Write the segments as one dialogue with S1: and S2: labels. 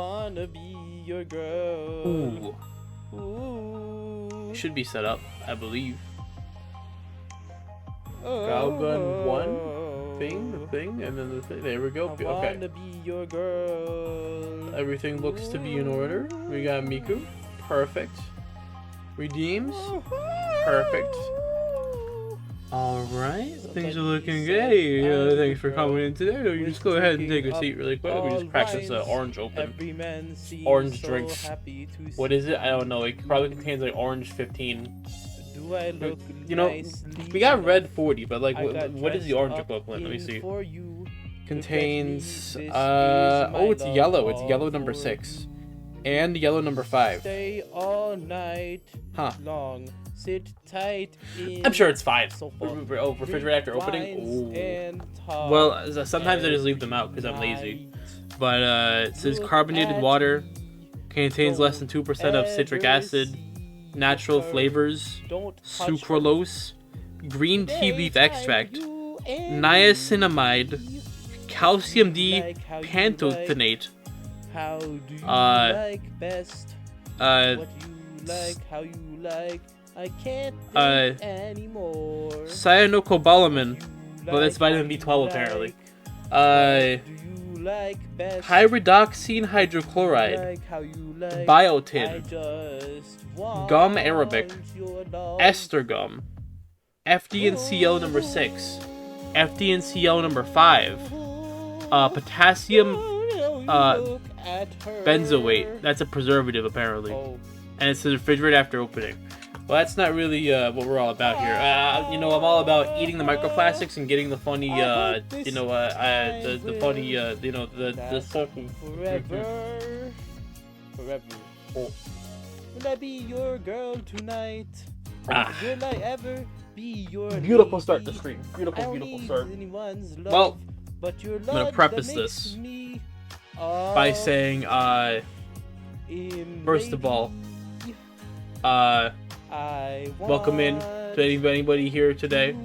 S1: wanna be your girl.
S2: Ooh.
S1: Ooh.
S2: Should be set up, I believe.
S1: Oh.
S2: Galgun 1 thing, the thing, and then the thing. There we go.
S1: I
S2: Okay.
S1: wanna be your girl.
S2: Everything looks to be in order. We got Miku. Perfect. Redeems. Perfect. Alright. Things are looking good. Hey, thanks for coming in today. You just go ahead and take a seat really quick. Let me just crack this orange open. Orange drinks. What is it? I don't know. It probably contains like orange 15.
S1: Do I look
S2: You know, we got red 40, but like, what is the orange
S1: dressed
S2: equivalent? Let me
S1: up
S2: see.
S1: for you.
S2: Contains,
S1: This is
S2: oh,
S1: my
S2: it's yellow. It's
S1: love
S2: yellow number
S1: for
S2: 6. And yellow number 5.
S1: Stay all night
S2: Huh.
S1: long. Sit tight in
S2: I'm sure it's 5.
S1: sofa.
S2: Oh, refrigerator after
S1: Drink
S2: opening?
S1: wines
S2: Ooh.
S1: and talk
S2: Well, sometimes I just leave them
S1: every
S2: out because I'm lazy.
S1: night.
S2: But it says
S1: Look
S2: carbonated
S1: at
S2: water,
S1: me.
S2: contains less than 2% of citric
S1: Ever
S2: acid,
S1: see
S2: natural
S1: her?
S2: flavors,
S1: Don't touch
S2: sucralose, green tea
S1: her.
S2: leaf extract,
S1: You and
S2: niacinamide,
S1: me.
S2: calcium D
S1: Like how you
S2: pantothenate,
S1: How do you like best?
S2: uh,
S1: What you like, how you like. I can't
S2: Uh,
S1: think anymore.
S2: cyanocobalamin,
S1: You
S2: but that's
S1: like,
S2: vitamin
S1: how
S2: B12
S1: you
S2: apparently.
S1: like.
S2: Uh,
S1: What do you like best?
S2: pyridoxine hydrochloride,
S1: Like how you like. I
S2: biotin,
S1: just want
S2: gum arabic,
S1: your love.
S2: ester gum, FDNCl number 6, FDNCl number 5, potassium
S1: Look at her.
S2: benzoate. That's a preservative apparently,
S1: Oh,
S2: and it says refrigerate after opening. Well, that's not really what we're all about here. You know, I'm all about eating the microplastics and getting the funny, the funny, the fucking.
S1: forever. Forever.
S2: Oh.
S1: Will I be your girl tonight?
S2: Ah.
S1: Will I ever be your
S2: Beautiful start to
S1: lady?
S2: screen.
S1: I
S2: Beautiful,
S1: don't
S2: beautiful
S1: need
S2: start.
S1: anyone's love,
S2: Well,
S1: but your
S2: I'm gonna
S1: love
S2: preface
S1: that makes
S2: this
S1: me
S2: by saying, first of all,
S1: I
S2: welcome in to anybody here today,
S1: to be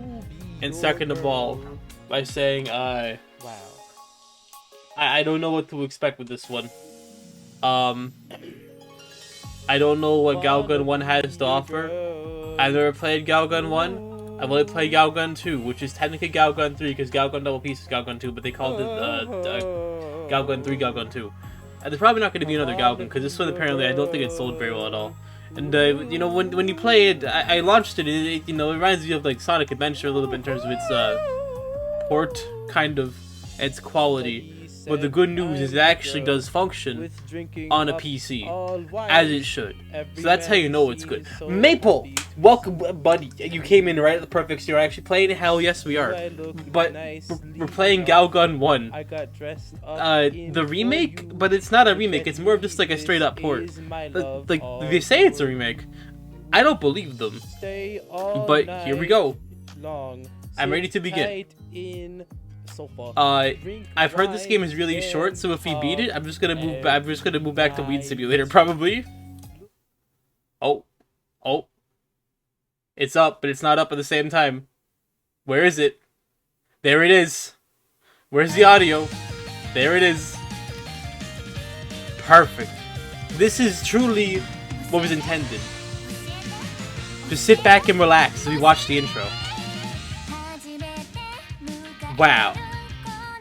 S2: and
S1: your
S2: second of all,
S1: girl.
S2: by saying,
S1: Wow.
S2: I don't know what to expect with this one. I don't know what Galgun 1 has to offer. I've never played Galgun 1. I've only played Galgun 2, which is technically Galgun 3 because Galgun Double Peace is Galgun 2, but they called it Galgun 3, Galgun 2. And there's probably not going to be another Galgun because this one apparently I don't think it sold very well at all. And you know, when you play it, I launched it. It reminds me of like Sonic Adventure a little bit in terms of its port, kind of, its quality. But the good news is it actually does function on a PC, as it should. So that's how you know it's good. Maple! Welcome, buddy. You came in right at the perfect start. Actually playing Hell, yes we are. But we're playing Galgun 1.
S1: I got dressed up
S2: The remake? But it's not a remake, it's more of just like a straight up port. Like, they say it's a remake. I don't believe them. But here we go. I'm ready to begin. I've heard this game is really short, so if we beat it, I'm just gonna move back to Weed Simulator probably. Oh. It's up, but it's not up at the same time. Where is it? There it is. Where's the audio? There it is. Perfect. This is truly what was intended. Just sit back and relax as we watch the intro. Wow.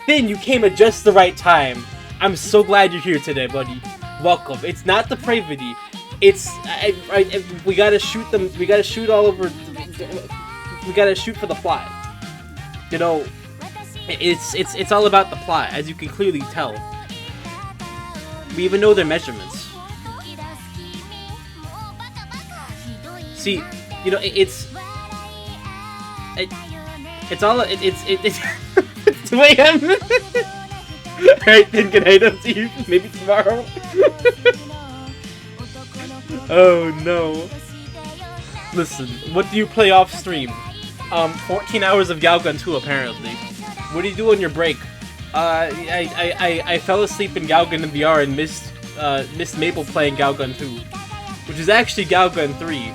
S2: Finn, you came at just the right time. I'm so glad you're here today, buddy. Welcome. It's not the Pravity. It's we gotta shoot them. We gotta shoot all over. We gotta shoot for the plot. You know, it's all about the plot, as you can clearly tell. We even know their measurements. See, you know, it's all it's 2 a.m. Alright, then good night. I'll see you maybe tomorrow. Oh no. Listen, what do you play off stream? 14 hours of Galgun 2 apparently. What do you do on your break? I fell asleep in Galgun in VR and missed Maple playing Galgun 2, which is actually Galgun 3.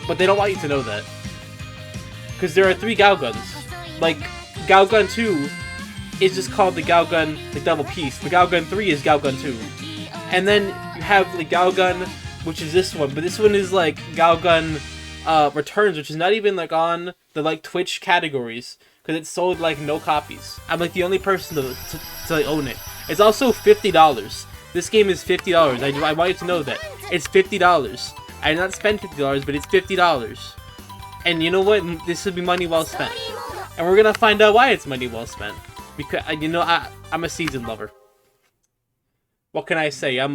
S2: But they don't want you to know that. Because there are 3 Galguns. Like, Galgun 2 is just called the Galgun, the double piece. The Galgun 3 is Galgun 2. And then you have the Galgun, which is this one, but this one is like Galgun Returns, which is not even like on the like Twitch categories, because it's sold like no copies. I'm like the only person to own it. It's also $50. This game is $50. I want you to know that. It's $50. I did not spend $50, but it's $50. And you know what? This would be money well spent. And we're gonna find out why it's money well spent. Because, you know, I'm a seasoned lover. What can I say? oh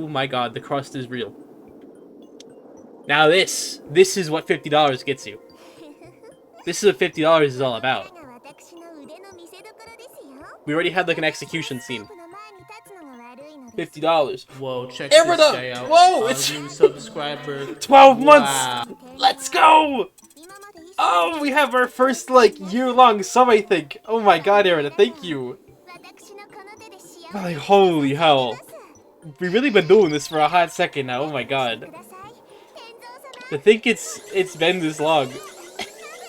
S2: my god, the crust is real. Now this is what $50 gets you. This is what $50 is all about. We already had like an execution scene. $50.
S1: Whoa, check this guy out.
S2: Whoa, it's
S1: new subscriber.
S2: 12 months.
S1: Wow.
S2: Let's go. Oh, we have our first like year-long sub, I think. Oh my god, Erina, thank you. Like, holy hell. We've really been doing this for a hot second now. Oh my god. To think it's been this long.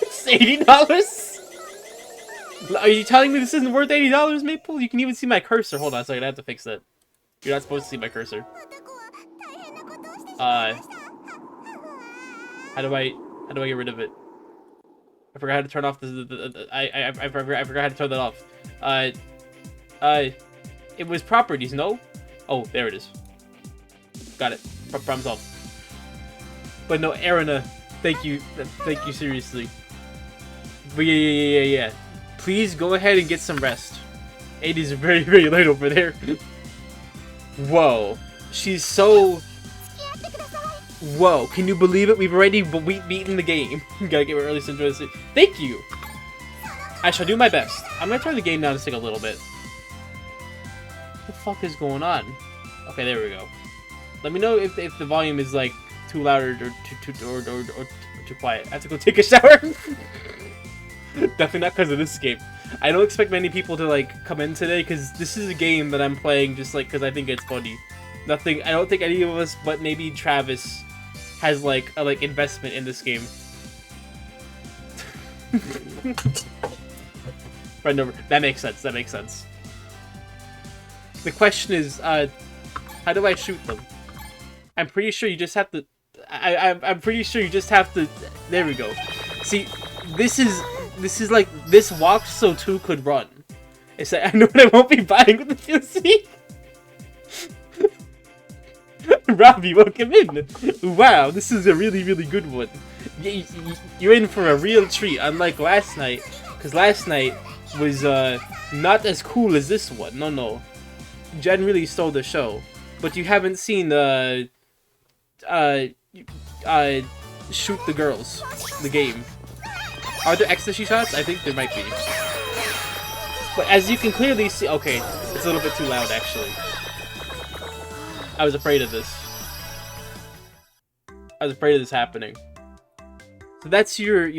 S2: It's $80? Are you telling me this isn't worth $80, Maple? You can even see my cursor. Hold on a second, I have to fix that. You're not supposed to see my cursor. How do I get rid of it? I forgot how to turn off I forgot how to turn that off. It was properties, no? Oh, there it is. Got it. Problem solved. But no, Erina, thank you seriously. But yeah. Please go ahead and get some rest. It is very, very late over there. Whoa. She's so... Whoa, can you believe it? We've already beaten the game. Gotta get early to enjoy this. Thank you! I shall do my best. I'm gonna turn the game down just like a little bit. What the fuck is going on? Okay, there we go. Let me know if the volume is like too loud or too quiet. I have to go take a shower. Definitely not because of this game. I don't expect many people to like come in today because this is a game that I'm playing just like because I think it's funny. Nothing. I don't think any of us, but maybe Travis, has like a investment in this game. Right over. That makes sense. That makes sense. The question is, how do I shoot them? I'm pretty sure you just have to. I'm pretty sure you just have to. There we go. See, this is like this walked so 2 could run. It's like I know what I won't be buying with the DLC. Robbie, welcome in. Wow, this is a really, really good one. You're in for a real treat, unlike last night, because last night was not as cool as this one. No. Jen really stole the show, but you haven't seen Shoot the Girls, the game. Are there ecstasy shots? I think there might be. But as you can clearly see, okay, it's a little bit too loud actually. I was afraid of this. I was afraid of this happening. So that's your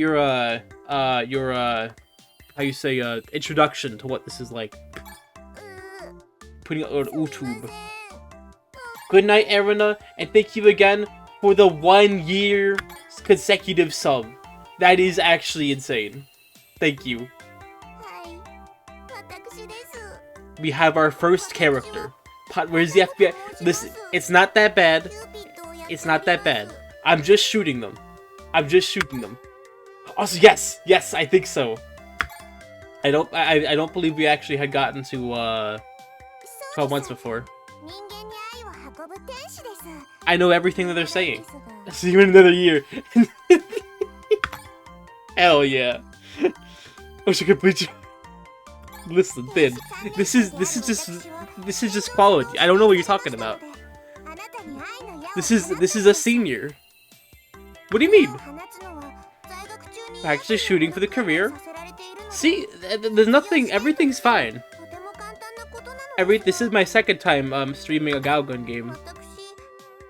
S2: how you say introduction to what this is like. Putting it on YouTube. Good night, Erina, and thank you again for the 1 year consecutive sub. That is actually insane. Thank you. We have our first character. Where's the FBI? Listen, it's not that bad. It's not that bad. I'm just shooting them. Also, yes, I think so. I don't believe we actually had gotten to 12 months before. I know everything that they're saying. See you in another year. Hell yeah. Oh, she complete. Listen, Finn. This is just quality. I don't know what you're talking about. This is a senior. What do you mean? Actually shooting for the career. See, there's nothing. Everything's fine. This is my second time streaming a Galgun game.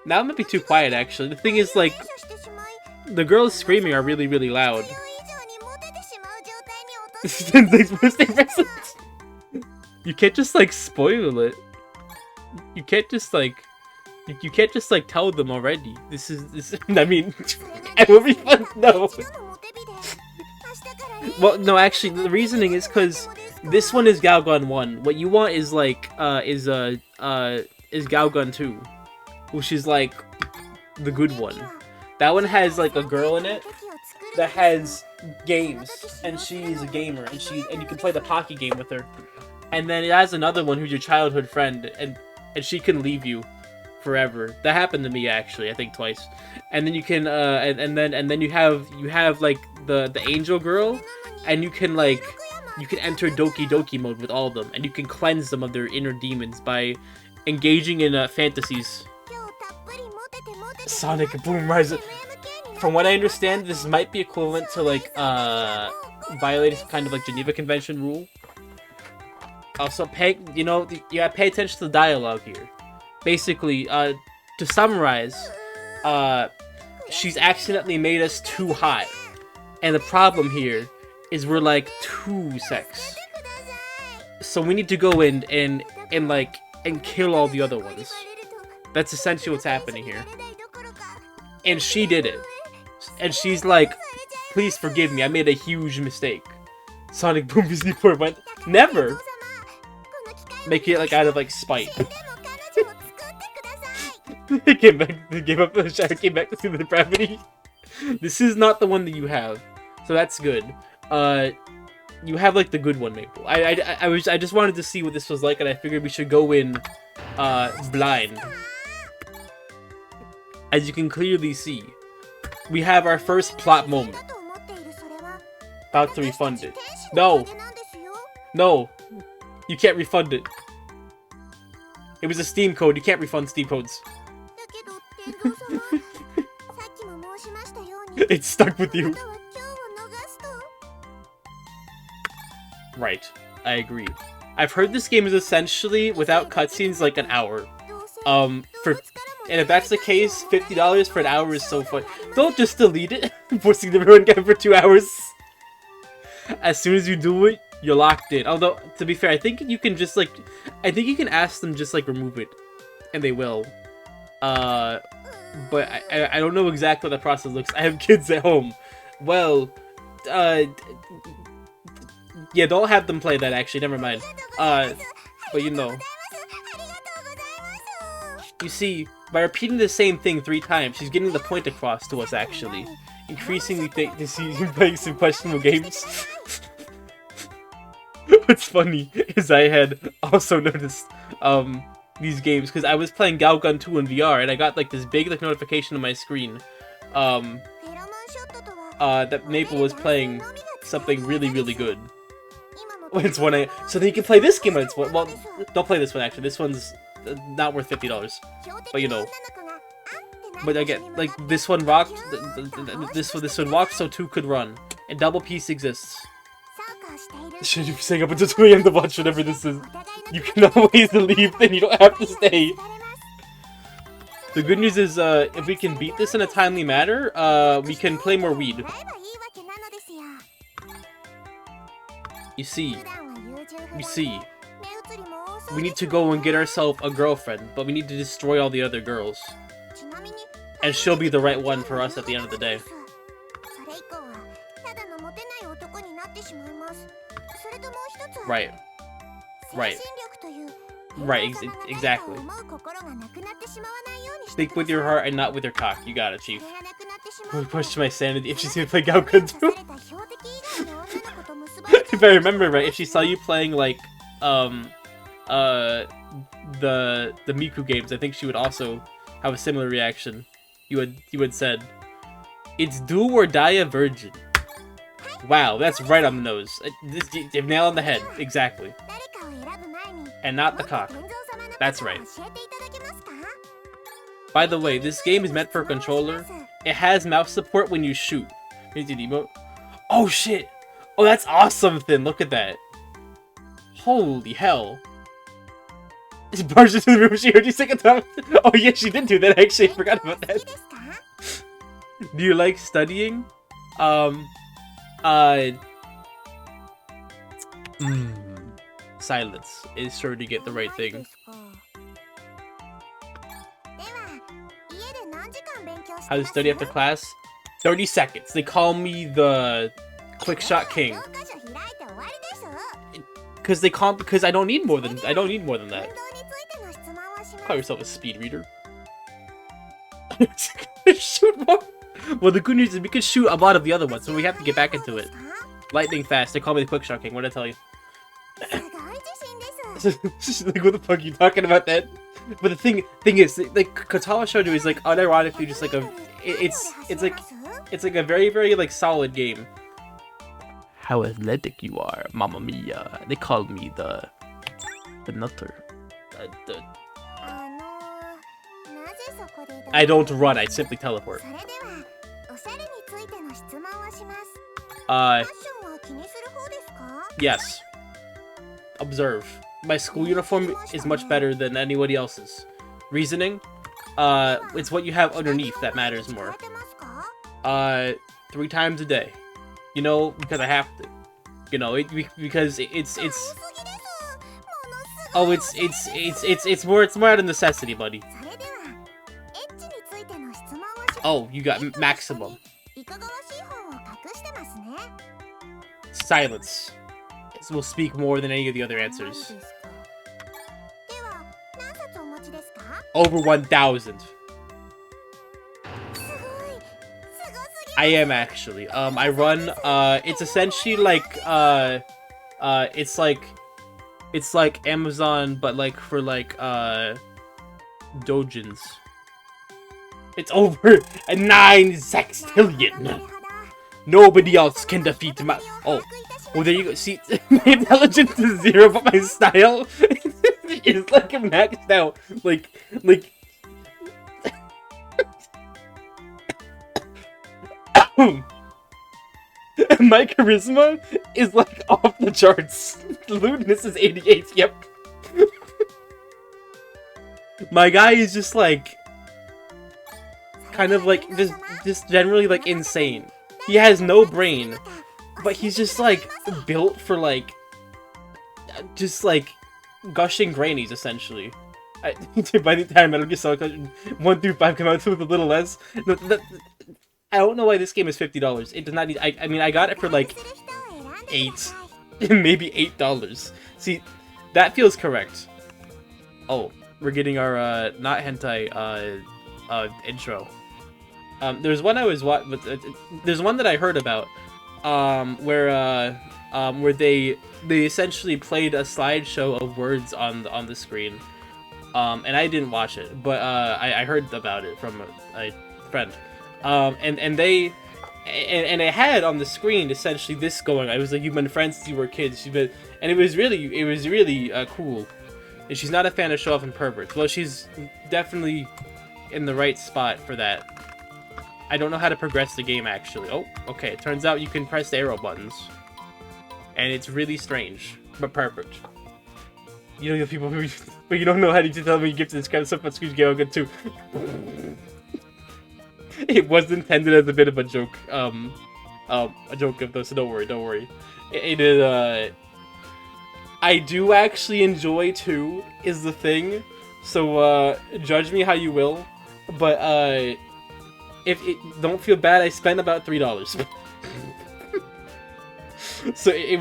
S2: Now it might be too quiet actually. The thing is, like, the girls screaming are really, really loud. You can't just like spoil it. You can't just like tell them already. This I mean, it will be fun. No. Well, no, actually, the reasoning is because this one is Galgun 1. What you want is like is Galgun 2, which is like the good one. That one has like a girl in it that has games, and she's a gamer, and you can play the Pocky game with her. And then it has another one who's your childhood friend, and she can leave you forever. That happened to me actually, I think twice. And then you can and then you have like the angel girl, and you can enter Doki Doki mode with all of them, and you can cleanse them of their inner demons by engaging in fantasies. Sonic Boom Rise. From what I understand, this might be equivalent to like violating some kind of like Geneva Convention rule. Also, you gotta pay attention to the dialogue here. Basically, to summarize, she's accidentally made us too hot, and the problem here is we're like too sex. So we need to go in and kill all the other ones. That's essentially what's happening here. And she did it. And she's like, please forgive me, I made a huge mistake. Sonic Boom Disney Port went, never! Make it like out of like spite. He came back to see the depravity. This is not the one that you have. So that's good. You have like the good one, Maple. I just wanted to see what this was like, and I figured we should go in blind. As you can clearly see, we have our first plot moment. About to refund it. No! No! You can't refund it. It was a Steam code, you can't refund Steam codes. It's stuck with you. Right, I agree. I've heard this game is essentially, without cutscenes, like an hour. And if that's the case, $50 for an hour is so fun. Don't just delete it, forcing everyone again for 2 hours. As soon as you do it, you're locked in. Although, to be fair, I think you can just I think you can ask them just remove it, and they will. But I don't know exactly what the process looks. I have kids at home. Well, yeah, don't have them play that actually. Never mind. But you know. You see, by repeating the same thing 3 times, she's getting the point across to us, actually. Increasingly think to see you playing some questionable games. What's funny is I had also noticed these games, because I was playing Galgun 2 in VR, and I got this big notification on my screen that Maple was playing something really, really good. It's one so then you can play this game when it's one. Well, don't play this one actually. This one's not worth $50, but you know. But again, this one rocked. This one rocked, so 2 could run, and Double Peace exists. Should you be staying up until 2 AM to watch whatever this is? You can always leave, then you don't have to stay. The good news is, if we can beat this in a timely manner, we can play more weed. You see, we need to go and get ourselves a girlfriend, but we need to destroy all the other girls. And she'll be the right one for us at the end of the day. Right. Exactly. Speak with your heart and not with your cock. You got it, Chief. I pushed my sanity if she's gonna play Galgun 2. If I remember right, if she saw you playing the Miku games, I think she would also have a similar reaction. You had said, "It's do or die a virgin." Wow, that's right on the nose. You've nailed on the head, exactly. And not the cock. That's right. By the way, this game is meant for a controller. It has mouse support when you shoot. Oh shit! Oh, that's awesome, Finn. Look at that. Holy hell. She barged into the room. She heard you second time. Oh yeah, she did do that. I actually forgot about that. Do you like studying? Silence is sure to get the right thing. How to study after class? 30 seconds. They call me the Quick Shot King. Because I don't need more than that. Call yourself a speed reader. Shoot more. Well, the good news is we can shoot a lot of the other ones, so we have to get back into it. Lightning fast. They call me the Quick Shot King. What did I tell you? Like, what the fuck are you talking about that? But the thing is, like, Katawa Shoujo is like unironically just like it's like a very, very like solid game. How athletic you are, Mamma Mia. They called me the nutter. I don't run, I simply teleport. Yes. Observe. My school uniform is much better than anybody else's. Reasoning? It's what you have underneath that matters more. 3 times a day. You know, because I have to. You know, because it's more out of necessity, buddy. Oh, you got maximum. Silence. This will speak more than any of the other answers. Over 1,000. I am actually. I run. It's essentially like it's like Amazon, but like for like dojins. It's over 9 sextillion. Nobody else can defeat my. Oh, well there you go. See, my intelligence is 0, but my style is like maxed out. Like. My charisma is like off the charts. Lewdness is 88. Yep. My guy is just like kind of like just generally like insane. He has no brain, but he's just like built for like just like gushing grannies essentially. By the time Metal Gear Solid 1 through 5 come out with a little less. No, I don't know why this game is $50. It does not need. I mean, I got it for like $8, maybe $8. See, that feels correct. Oh, we're getting our not hentai intro. There's one I was there's one that I heard about, where they essentially played a slideshow of words on the screen, and I didn't watch it, but I heard about it from a friend. And they had on the screen essentially this going. I was like, you've been friends since you were kids. And it was really cool. And she's not a fan of show off and perverts. Well, she's definitely in the right spot for that. I don't know how to progress the game actually. Oh, okay. It turns out you can press the arrow buttons, and it's really strange, but perfect. You know the people who, but you don't know how to tell me you give to describe stuff about Squeeze Gale good too. It was intended as a bit of a joke, a joke of those, so don't worry. It is, I do actually enjoy 2, is the thing, so, judge me how you will, but, don't feel bad, I spent about $3. So it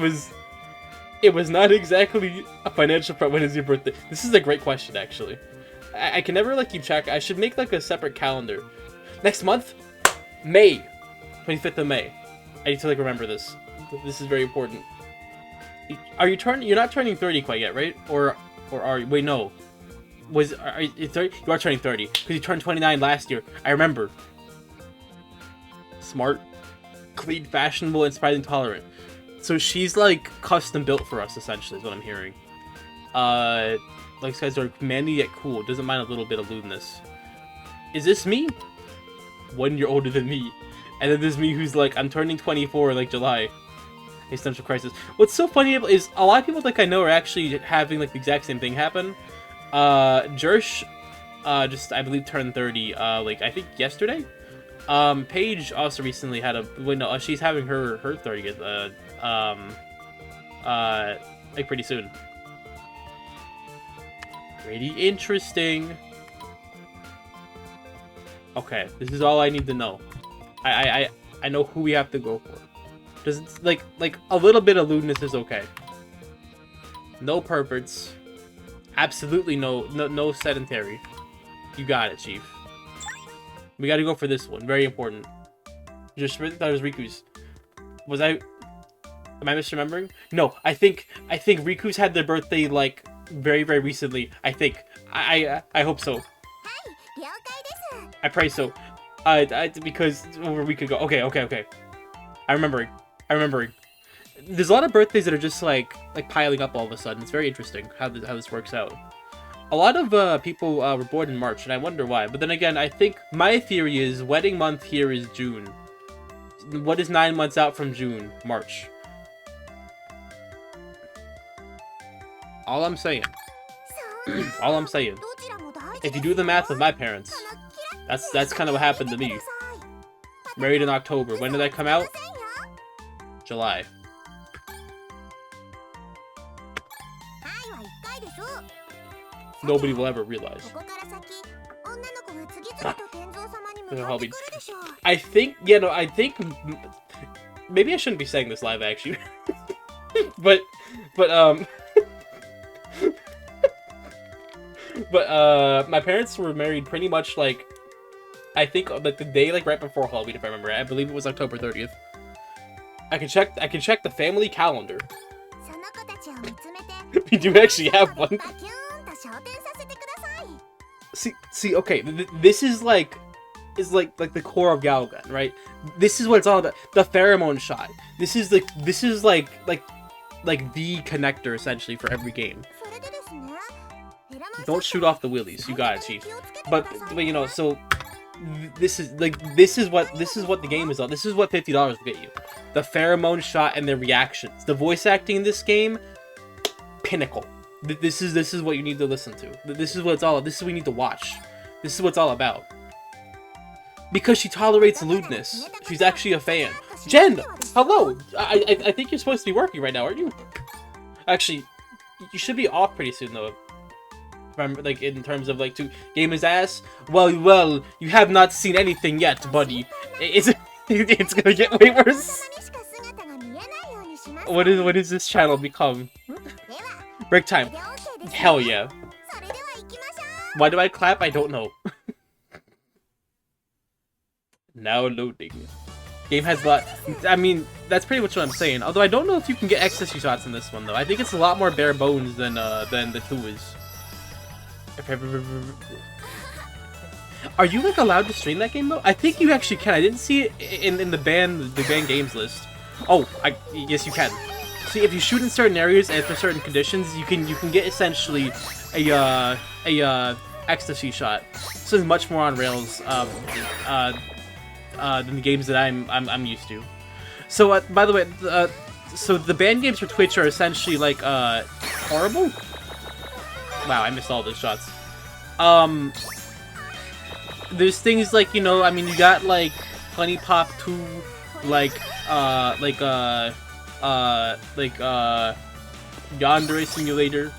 S2: was not exactly a financial part. When is your birthday? This is a great question, actually. I can never, like, keep track. I should make, like, a separate calendar. Next month, May, 25th of May. I need to like remember this. This is very important. Are you turning? You're not turning 30 quite yet, right? Or are you? Wait, no. Are you 30? You are turning 30 because you turned 29 last year. I remember. Smart, clean, fashionable, and surprisingly tolerant. So she's like custom built for us, essentially, is what I'm hearing. Like these guys are manly yet cool. Doesn't mind a little bit of lewdness. Is this me? 1 year older than me, and then there's me who's like, I'm turning 24 in like July. Existential crisis. What's so funny is a lot of people like I know are actually having like the exact same thing happen. Jersh, just I believe turned 30. Like I think yesterday. Paige also recently had she's having her 30th. Like pretty soon. Pretty interesting. Okay, this is all I need to know. I know who we have to go for. Just like a little bit of lewdness is okay. No perverts. Absolutely no sedentary. You got it, Chief. We got to go for this one. Very important. Just thought it was Riku's. Was I? Am I misremembering? No, I think Riku's had their birthday like very recently. I think. I hope so. I pray so. Because over a week ago. Okay. I'm remembering. There's a lot of birthdays that are just like piling up all of a sudden. It's very interesting how this works out. A lot of people were born in March, and I wonder why. But then again, I think my theory is wedding month here is June. What is 9 months out from June? March. All I'm saying. All I'm saying. If you do the math with my parents, that's kind of what happened to me. Married in October. When did I come out? July. Nobody will ever realize. I think, I think maybe I shouldn't be saying this live actually. but my parents were married pretty much like I think like the day like right before Halloween, if I remember. I believe it was October 30th. I can check the family calendar. We do actually have one. See, okay, this is like the core of Galgun, right? This is what it's all about. The pheromone shot. This is like the connector essentially for every game. Don't shoot off the willies. You got it, Chief. But so this is what the game is on. This is what $50 will get you. The pheromone shot and the reactions. The voice acting in this game, pinnacle. This is what you need to listen to. This is what it's all about. This is what you need to watch. This is what it's all about. Because she tolerates lewdness. She's actually a fan. Jen! Hello! I think you're supposed to be working right now, aren't you? Actually, you should be off pretty soon, though. Remember, like, in terms of, like, to game his ass? Well, you have not seen anything yet, buddy. It's gonna get way worse. What is this channel become? Break time. Hell yeah. Why do I clap? I don't know. Now loading. Game has a lot. I mean, that's pretty much what I'm saying. Although I don't know if you can get ecstasy shots in this one though. I think it's a lot more bare bones than the 2 is. Are you like allowed to stream that game though? I think you actually can. I didn't see it in the banned games list. Oh, yes you can. See, if you shoot in certain areas and for certain conditions, you can get essentially a ecstasy shot. So it's much more on rails than the games that I'm used to. So by the way, so the banned games for Twitch are essentially like horrible. Wow, I missed all those shots. There's things like I mean, you got like Honey Pop 2, Yandere Simulator,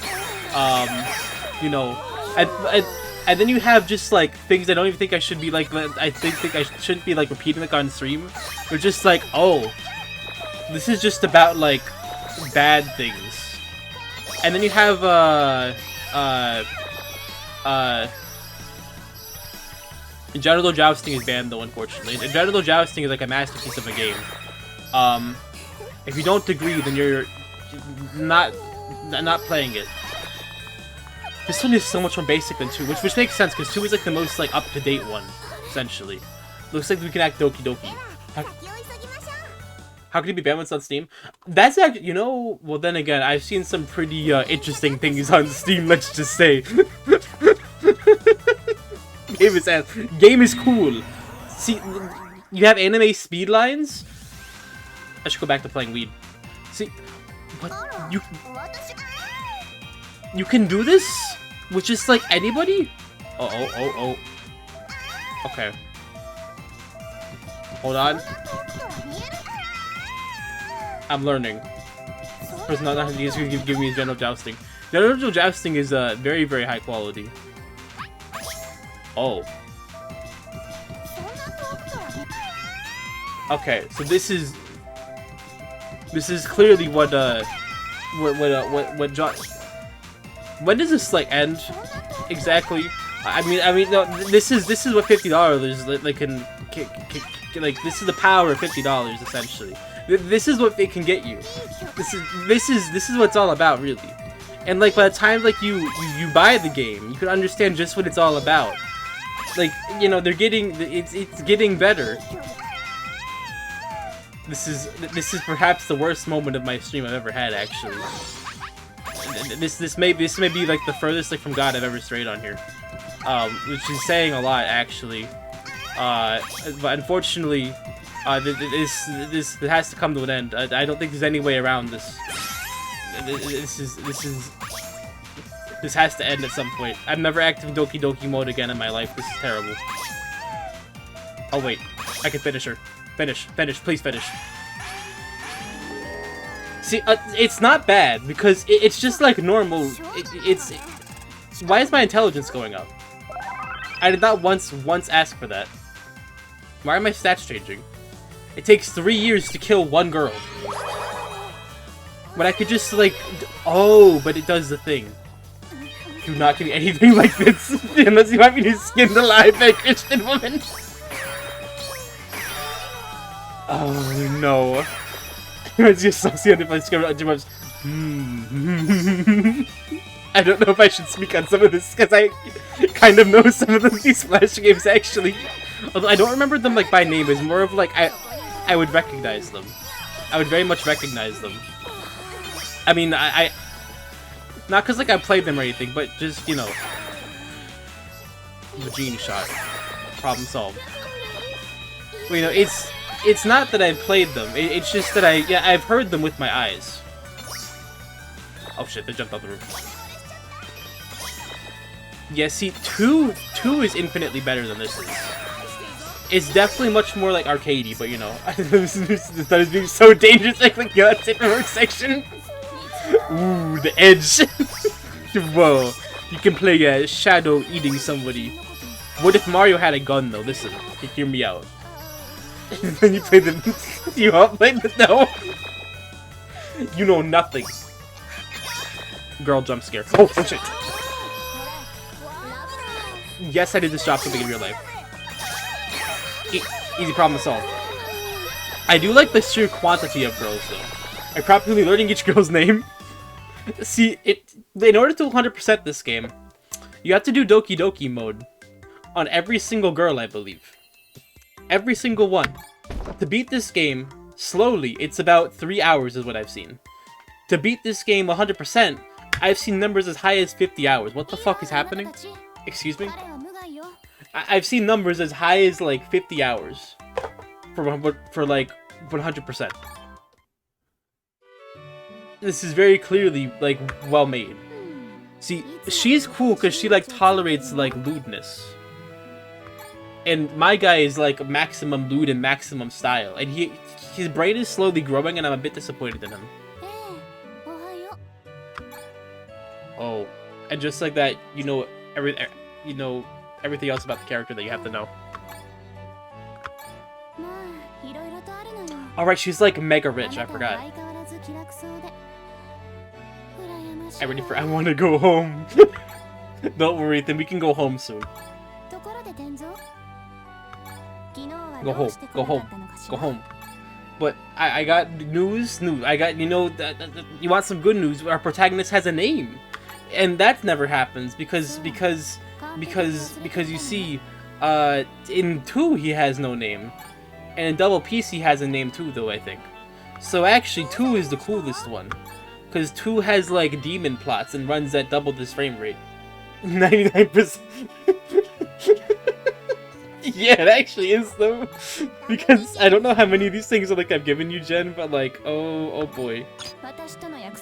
S2: and then you have just like things I don't even think I should be like. I think I shouldn't be like repeating like on stream. They're just like, oh, this is just about like bad things. And then you have Genital Jousting is banned though, unfortunately. Genital Jousting is like a masterpiece of a game. If you don't agree, then you're not playing it. This one is so much more basic than 2, which makes sense because 2 is like the most like up-to-date one, essentially. Looks like we can act Doki Doki. How can it be banned when it's on Steam? That's actually, well then again, I've seen some pretty interesting things on Steam, let's just say. Game is cool. See, you have anime speed lines? I should go back to playing weed. See, what you can do this with just like anybody? Oh. Okay. Hold on. I'm learning. First, not he's gonna give me Genital Jousting. Genital Jousting is very high quality. Oh. Okay, so this is This is clearly what John. When does this like end exactly? I mean, no. This is what $50 like can like. This is the power of $50 essentially. This is what it can get you. This is what it's all about really. And like by the time like you buy the game, you can understand just what it's all about. Like, you know, they're getting it's getting better. This is perhaps the worst moment of my stream I've ever had actually. This may be like the furthest like from God I've ever strayed on here. Which is saying a lot actually. But unfortunately, this has to come to an end. I don't think there's any way around this. This has to end at some point. I've never active Doki Doki mode again in my life. This is terrible. Oh wait, I can finish her. Finish, please finish. See, it's not bad because it's just like normal. Why is my intelligence going up? I did not once ask for that. Why are my stats changing? It takes 3 years to kill one girl. But I could just like, oh, but it does the thing. Do not give me anything like this unless you want me to skin the live by a Christian woman. Oh no. It's just associated by Skyrim. I don't know if I should speak on some of this because I kind of know some of these Flash games actually. Although I don't remember them like by name. It's more of like I would recognize them. I would very much recognize them. I mean, I not because like I played them or anything, but just, you know, the gene shot, problem solved. Well, you know, it's not that I've played them. It's just that I've heard them with my eyes. Oh shit! They jumped out the roof. Yeah, see, two is infinitely better than this is. It's definitely much more like arcadey, but you know, that is being so dangerous. I click the paperwork section. Ooh, the edge. Whoa, you can play Shadow eating somebody. What if Mario had a gun though? Listen, hear me out. Then you play the. You all play the no. You know nothing. Girl jump scare. Oh shit. Yes, I did this job something in real life. Easy problem to solve. I do like the sheer quantity of girls though. I'm properly learning each girl's name. See, in order to 100% this game, you have to do Doki Doki mode on every single girl, I believe. Every single one. To beat this game, slowly, it's about 3 hours is what I've seen. To beat this game 100%, I've seen numbers as high as 50 hours. What the fuck is happening? Excuse me? I've seen numbers as high as like 50 hours for like 100%. This is very clearly like well made. See, she's cool because she like tolerates like lewdness. And my guy is like maximum lewd and maximum style. And his brain is slowly growing and I'm a bit disappointed in him. Oh, and just like that, you know everything else about the character that you have to know. Alright, she's like mega rich, I forgot. I want to go home. Don't worry, Ethan, we can go home soon. Go home, go home, go home. But I got news. I got, you know, you want some good news? Our protagonist has a name. And that never happens because you see, in 2 he has no name, and in Double Peace he has a name too, though I think. So actually 2 is the coolest one, because 2 has like demon plots and runs at double this frame rate, 99%. Yeah, it actually is though, because I don't know how many of these things are like I've given you, Jen, but like oh boy.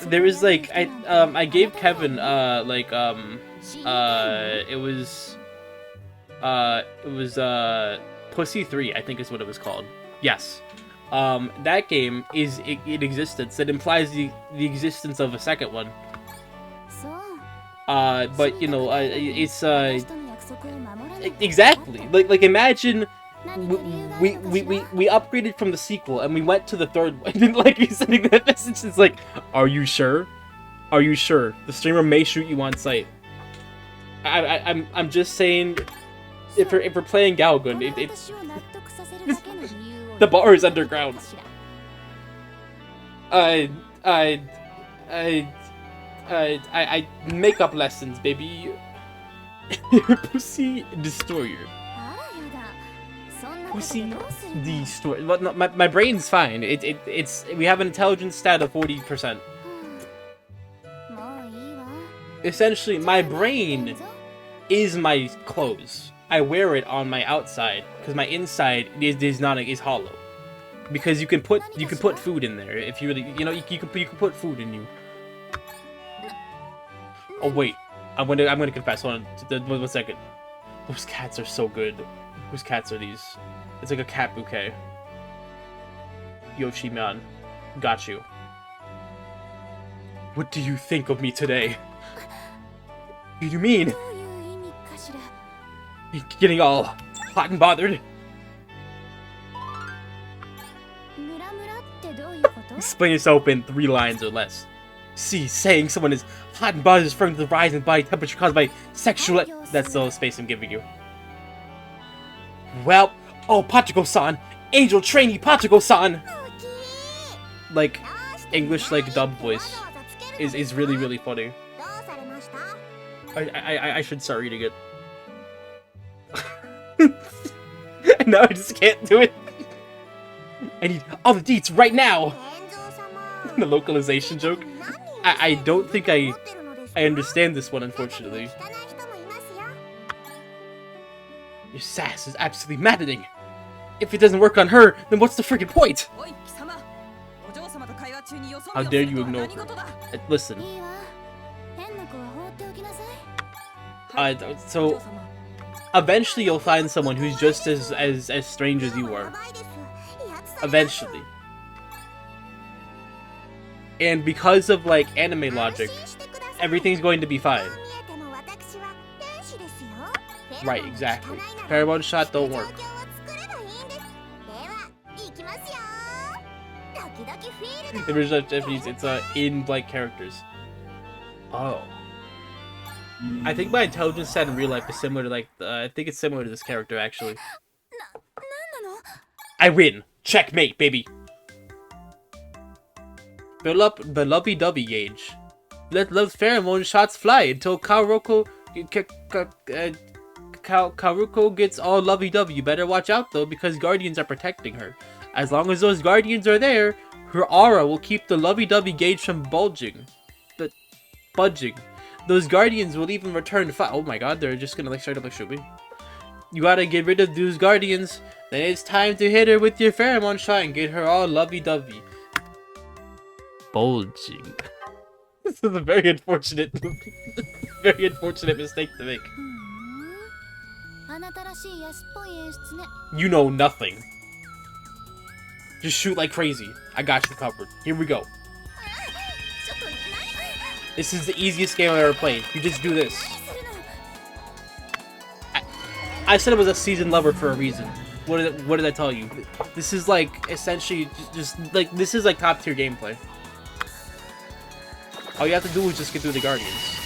S2: There is like I gave Kevin it was Pussy 3, I think is what it was called. Yes. That game is in existence. That implies the existence of a second one. But you know, it's exactly like imagine we upgraded from the sequel and we went to the third one. And then like he's sending that message. It's like, are you sure? Are you sure? The streamer may shoot you on sight. I'm just saying, if we're playing Galgun, it's the bar is underground. I makeup lessons, baby. Pussy destroyer. Pussy destroyer. Well, no, my brain's fine. It's we have an intelligence stat of 40%. Essentially, my brain is my clothes. I wear it on my outside because my inside is hollow. Because you can put food in there if you really you can put food in you. Oh wait, I'm gonna confess. Hold on, 1 second. Those cats are so good. Whose cats are these? It's like a cat bouquet. Yoshi-man, got you. What do you think of me today? What do you mean? You're getting all hot and bothered. Explain yourself in 3 lines or less. See, saying someone is hot and bothered is referring to the rise in body temperature caused by sexual... That's the space I'm giving you. Well, oh, Pachiko-san! Angel trainee Pachiko-san! Like, English, like, dub voice is really, really funny. I should start reading it. No, I just can't do it. I need all the deets right now! The localization joke. I don't think I understand this one, unfortunately. Your sass is absolutely maddening. If it doesn't work on her, then what's the freaking point? How dare you ignore her? Listen. So eventually you'll find someone who's just as strange as you are. Eventually. And because of like anime logic, everything's going to be fine. Right, exactly. Pheromone shot don't work. In original Japanese, it's in blank characters. Oh. I think my intelligence stat in real life is similar to like I think it's similar to this character actually. I win. Checkmate, baby. Fill up the lovey-dovey gauge. Let those pheromone shots fly until Karuko gets all lovey-dovey. You better watch out though, because guardians are protecting her. As long as those guardians are there, her aura will keep the lovey-dovey gauge from budging. Those guardians will even return fire. Oh my god, they're just gonna like straight up like shoot me. You gotta get rid of those guardians. Then it's time to hit her with your pheromone shot and get her all lovey-dovey. Bulging. This is a very unfortunate mistake to make. You know nothing. Just shoot like crazy. I got you covered. Here we go. This is the easiest game I've ever played. You just do this. I said it was a seasoned lover for a reason. What did I tell you? This is like essentially just like this is like top tier gameplay. All you have to do is just get through the guardians.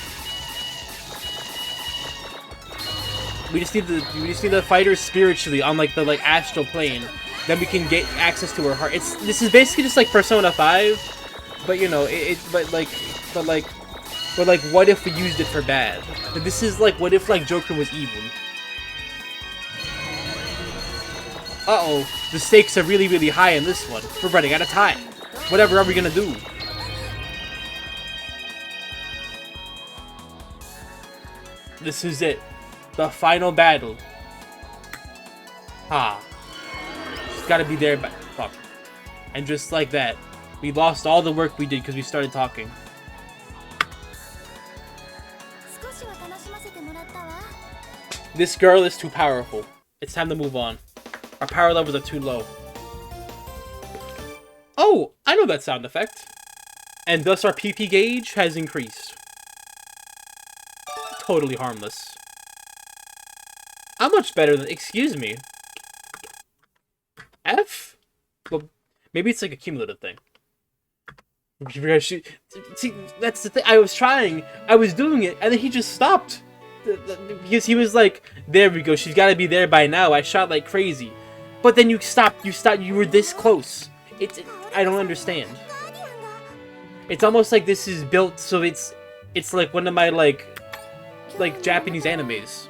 S2: We just need the fighter spiritually on like the astral plane. Then we can get access to her heart. This is basically just like Persona 5, but you know but what if we used it for bad? This is like what if like Joker was evil. Uh-oh, the stakes are really, really high in this one. We're running out of time. Whatever are we gonna do? This is it. The final battle. It's gotta be there, but fuck. And just like that, we lost all the work we did because we started talking. This girl is too powerful. It's time to move on. Our power levels are too low. Oh, I know that sound effect. And thus our PP gauge has increased. Totally harmless. I'm much better than... Excuse me. F? Well, maybe it's like a cumulative thing. See, that's the thing. I was trying. I was doing it, and then he just stopped. Because he was like, there we go. She's got to be there by now. I shot like crazy. But then you stopped. You stopped. You were this close. I don't understand. It's almost like this is built so it's like one of my like Japanese animes.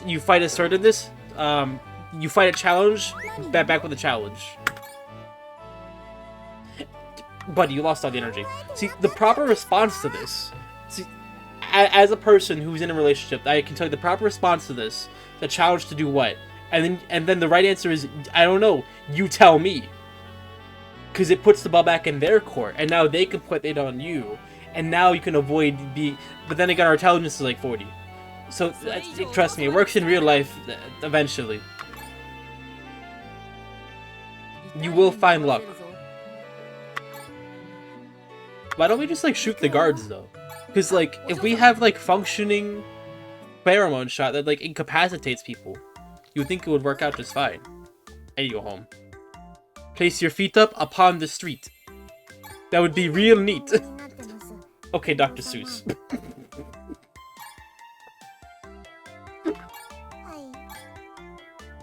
S2: You fight a sword in this. You fight a challenge. Back with a challenge. Buddy, you lost all the energy. See, the proper response to this. See, as a person who's in a relationship, I can tell you the proper response to this. The challenge to do what, and then the right answer is I don't know. You tell me. Because it puts the ball back in their court, and now they can put it on you, and now you can avoid the. But then again, our intelligence is like 40. So trust me, it works in real life eventually. You will find luck. Why don't we just like shoot the guards though? Because like if we have like functioning pheromone shot that like incapacitates people, you would think it would work out just fine. And you go home. Place your feet up upon the street. That would be real neat. Okay, Dr. Seuss.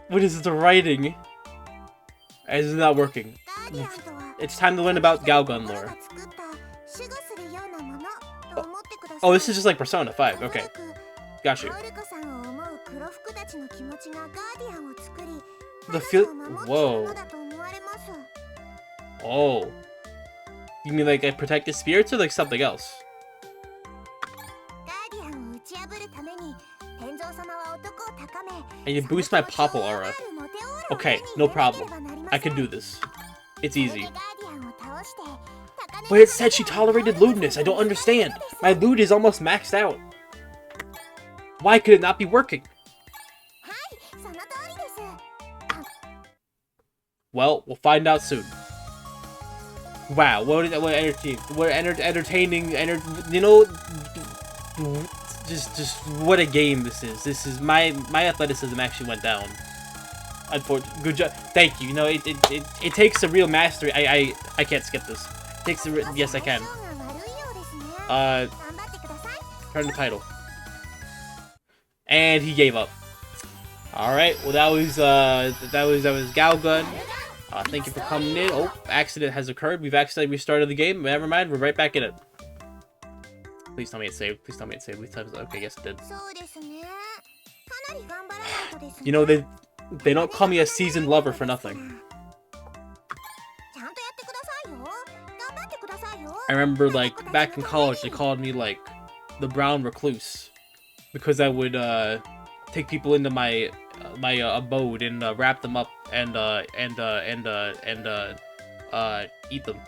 S2: What is the writing? It's not working. It's time to learn about Galgun lore. Oh, this is just like Persona 5. Okay. Got you. The feel. Whoa. Oh. You mean like I protect the spirits or like something else? And you boost my Popple aura. Okay, no problem. I can do this. It's easy. But it said she tolerated lewdness. I don't understand. My lewd is almost maxed out. Why could it not be working? Well, we'll find out soon. Wow, what entertaining, you know, just what a game this is. This is my athleticism actually went down. Unfortunately, good job. Thank you. You know, it takes a real mastery. I can't skip this. It takes a yes, I can. Turn the title. And he gave up. All right. Well, that was Galgun. Thank you for coming in. Oh, accident has occurred. We've accidentally restarted the game. Never mind. We're right back in it. Please tell me it's saved. Please tell me it's saved. Please tell me it's... Okay, yes it did. You know, they don't call me a seasoned lover for nothing. I remember, like, back in college, they called me, like, the brown recluse. Because I would, take people into my abode and, wrap them up and eat them.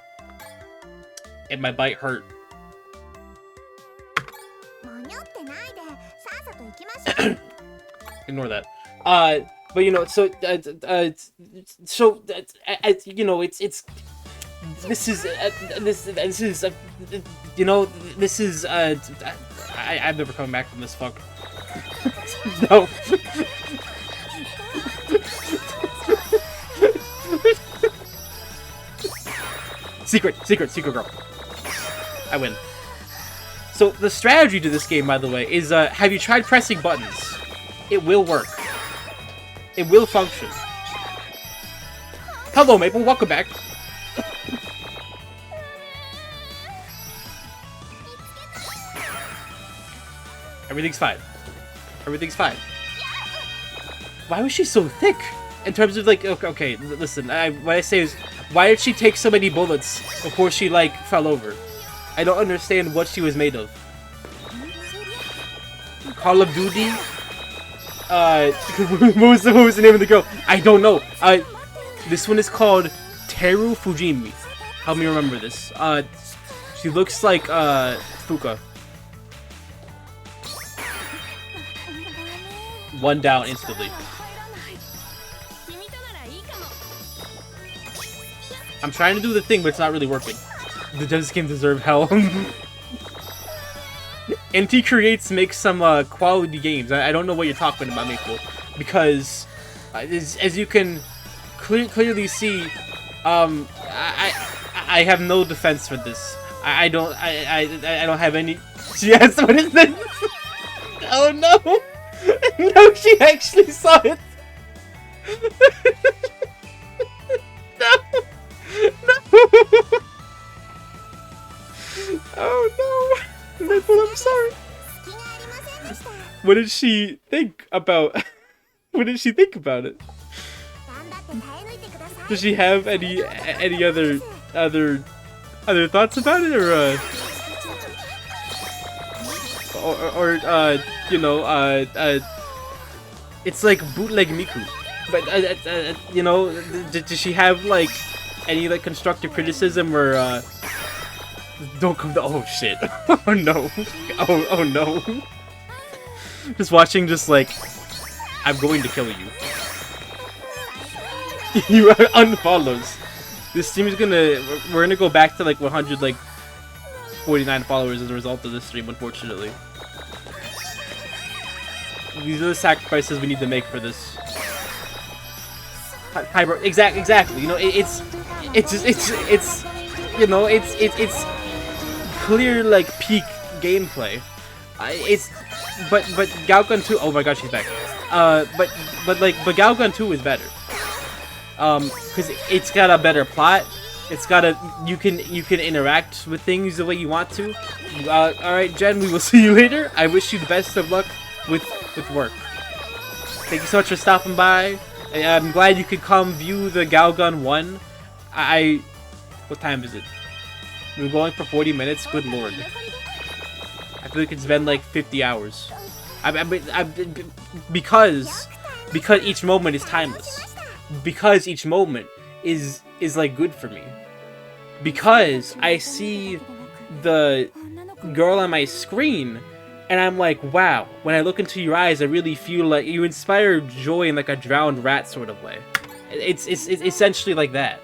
S2: And my bite hurt. Ignore that. But you know, so you know, this is you know, this is I'm never coming back from this. Fuck. No. Secret girl. I win. So the strategy to this game, by the way, is have you tried pressing buttons? It will work. It will function. Hello, Maple. Welcome back. Everything's fine. Everything's fine. Why was she so thick? In terms of, like, okay, listen, what I say is, why did she take so many bullets before she, like, fell over? I don't understand what she was made of. Call of Duty? What was the name of the girl? I don't know. This one is called Teru Fujimi. Help me remember this. She looks like, Fuka. One down instantly. I'm trying to do the thing, but it's not really working. The judges game deserve hell. NT Creates makes some quality games. I don't know what you're talking about, Miko, because as you can clearly see, I have no defense for this. I don't have any. Yes, what is this? Oh no! No, she actually saw it. No, no. Oh no! Maple, I'm sorry. What did she think about? What did she think about it? Does she have any other thoughts about it, or you know, it's like bootleg Miku, but you know, does she have like any like constructive criticism or don't come to, oh shit, oh no, oh no, just watching, just like, I'm going to kill you. You unfollows. This stream is we're gonna go back to like 100 like 49 followers as a result of this stream, unfortunately. These are the sacrifices we need to make for this. Hi, bro. Exactly. You know, it's you know, it's clear like peak gameplay. But Gaogun 2. Oh my god, she's back. But Gaogun 2 is better. Because it's got a better plot. It's got you can interact with things the way you want to. All right, Jen, we will see you later. I wish you the best of luck with work. Thank you so much for stopping by. I'm glad you could come view the Gaogun 1. What time is it? We're going for 40 minutes. Good lord. I feel like it's been like 50 hours. Because each moment is timeless. Because each moment is like good for me. Because I see the girl on my screen and I'm like, wow, when I look into your eyes I really feel like you inspire joy in like a drowned rat sort of way. It's essentially like that.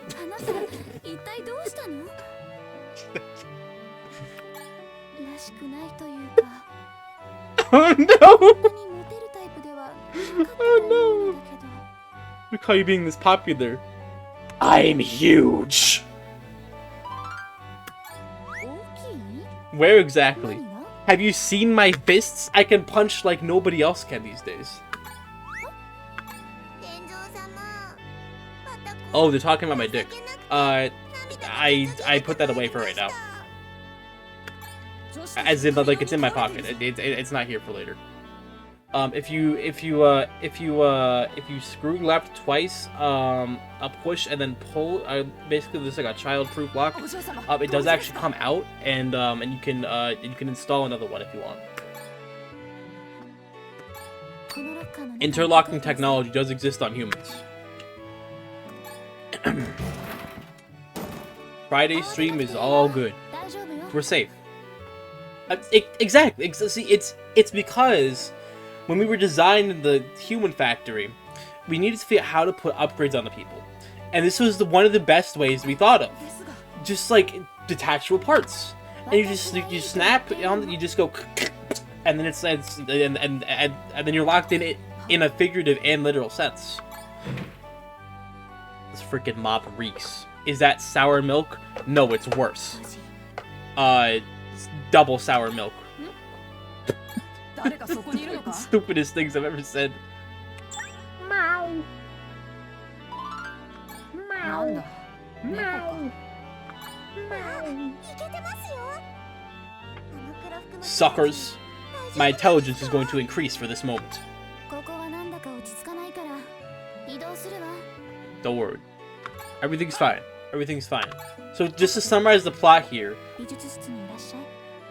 S2: Oh no! Oh no! Look how you being this popular. I'm huge! Where exactly? Have you seen my fists? I can punch like nobody else can these days. Oh, they're talking about my dick. I put that away for right now. As in, like, it's in my pocket. It's not here for later. If you screw left twice, a push and then pull, basically there's like a child-proof lock. It does actually come out, and you can install another one if you want. Interlocking technology does exist on humans. Friday stream is all good. We're safe. Exactly. See, it's because when we were designing the human factory, we needed to figure out how to put upgrades on the people, and this was one of the best ways we thought of. Just like detachable parts, and you snap on, you just go, and then and then you're locked in a figurative and literal sense. This freaking mop reeks. Is that sour milk? No, it's worse. Double sour milk. Stupidest things I've ever said. Meow. Meow. Meow. Suckers. My intelligence is going to increase for this moment. Don't worry. Everything's fine. Everything's fine. So just to summarize the plot here,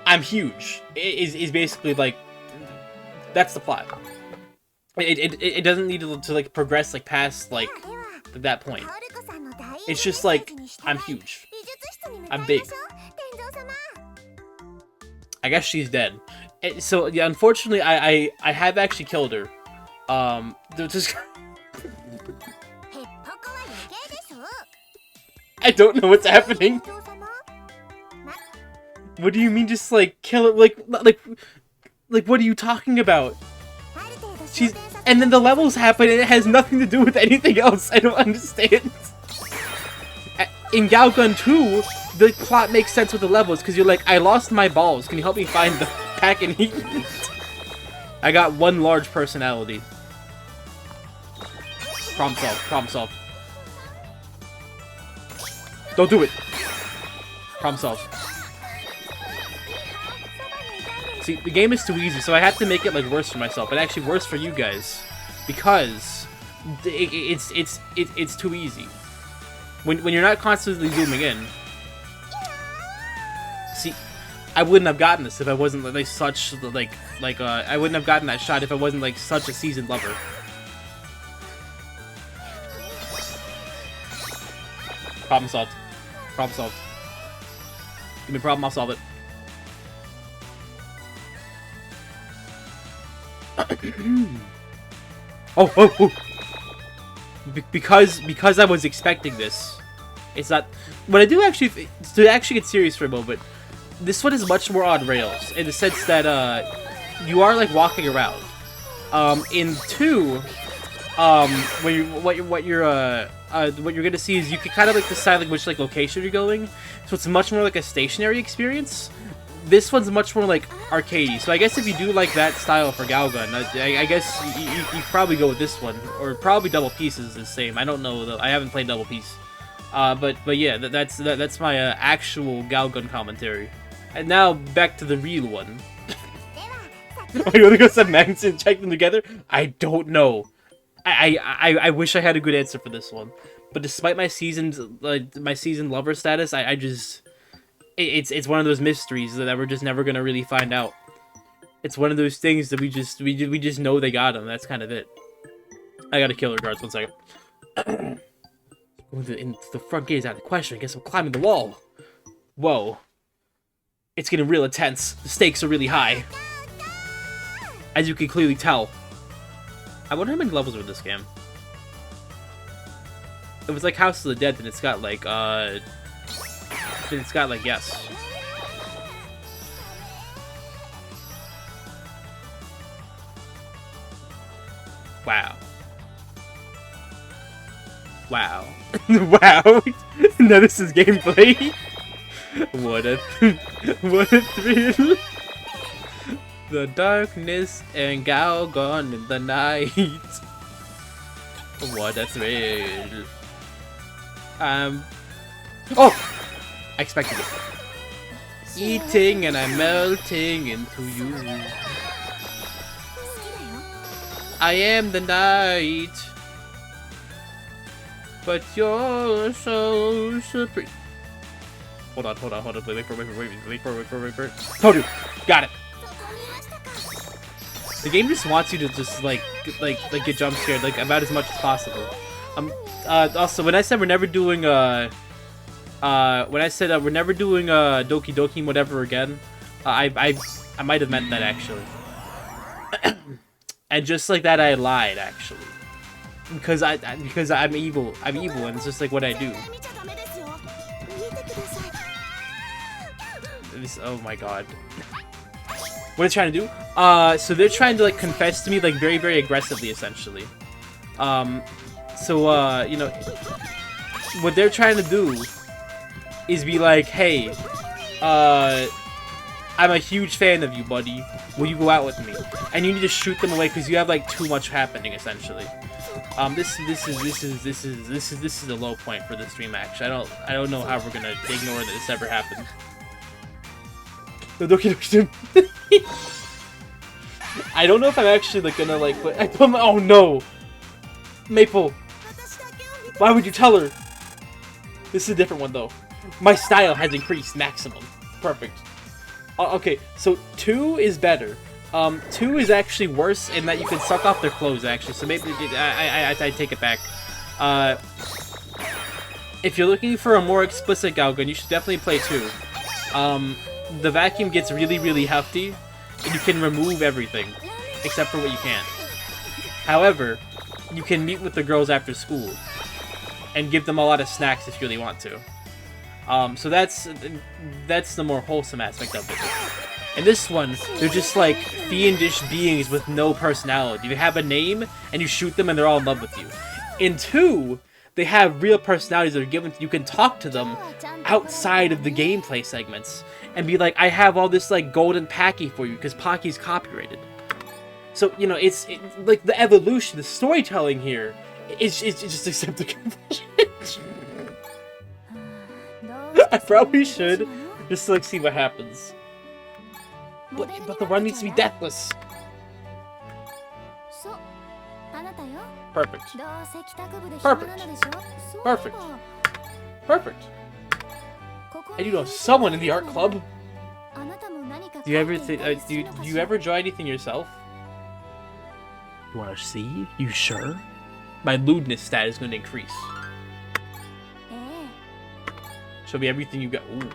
S2: I'm huge. Is basically like, that's the plot. It doesn't need to like progress like past like that point. It's just like, I'm huge. I'm big. I guess she's dead. So yeah, unfortunately, I have actually killed her. Just I don't know what's happening. What do you mean just like kill it? Like what are you talking about? She's and then the levels happen and it has nothing to do with anything else. I don't understand. In Galgun 2, the plot makes sense with the levels because you're like, I lost my balls. Can you help me find the pack and eat it? I got one large personality. Problem solved. Problem solved. Don't do it. Problem solved. See, the game is too easy, so I have to make it like worse for myself, but actually worse for you guys, because it's too easy. When you're not constantly zooming in. See, I wouldn't have gotten this if I wasn't like such I wouldn't have gotten that shot if I wasn't like such a seasoned lover. Problem solved. Problem solved. Give me a problem, I'll solve it. oh! Because I was expecting this. It's not. What I do actually, to actually get serious for a moment, this one is much more on rails in the sense that you are like walking around. In 2, what you're gonna see is you can kind of like decide like which like location you're going, so it's much more like a stationary experience. This one's much more like arcadey, so I guess if you do like that style for Galgun, I guess you probably go with this one, or probably Double Peace is the same. I don't know though. I haven't played Double Peace, but yeah, that's my actual Galgun commentary. And now back to the real one. Are you gonna go send Magnus and check them together? I don't know. I wish I had a good answer for this one, but despite my seasoned lover status, I just. It's one of those mysteries that we're just never gonna really find out. It's one of those things that we just know they got him. That's kind of it. I gotta kill her guards. 1 second. The front gate is out of the question. I guess I'm climbing the wall. Whoa. It's getting real intense. The stakes are really high, as you can clearly tell. I wonder how many levels are in this game. It was like House of the Dead, and it's got like yes. Wow. Wow. Wow. Now this is gameplay. What a thrill. The darkness and Galgun in the night. What a thrill. Oh! I expected it. Eating and I'm melting into you. I am the night, but you're so supreme. Hold on. Wait for it. Told you. Got it. The game just wants you to just like get jump scared like about as much as possible. Also, when I said we're never doing we're never doing Doki Doki whatever again, I might have meant that actually. And just like that, I lied actually, because I'm evil, and it's just like what I do. Oh my god. What are they trying to do? So they're trying to like confess to me like very, very aggressively, essentially. You know, what they're trying to do is be like, hey, I'm a huge fan of you, buddy. Will you go out with me? And you need to shoot them away because you have like too much happening, essentially. This is the low point for this stream. Actually, I don't know how we're gonna ignore that this ever happened. I don't know if I'm actually like gonna like. Oh no, Maple. Why would you tell her? This is a different one though. My style has increased maximum. Perfect. Okay, so 2 is better. 2 is actually worse in that you can suck off their clothes, actually. So maybe I take it back. If you're looking for a more explicit Galgun, you should definitely play 2. The vacuum gets really, really hefty, and you can remove everything except for what you can't. However, you can meet with the girls after school and give them a lot of snacks if you really want to. So that's the more wholesome aspect of it. In this one, they're just like fiendish beings with no personality. They have a name, and you shoot them, and they're all in love with you. In 2, they have real personalities that are given. You can talk to them outside of the gameplay segments and be like, I have all this like golden Packy for you because Packy's copyrighted. So you know, it's like the evolution, the storytelling here is just accept the convention. I probably should just like see what happens. But the run needs to be deathless. Perfect. Perfect. Perfect. Perfect. And you know someone in the art club. Do you ever do you ever draw anything yourself? You want to see? You sure? My lewdness stat is going to increase. Show me everything you got. Ooh,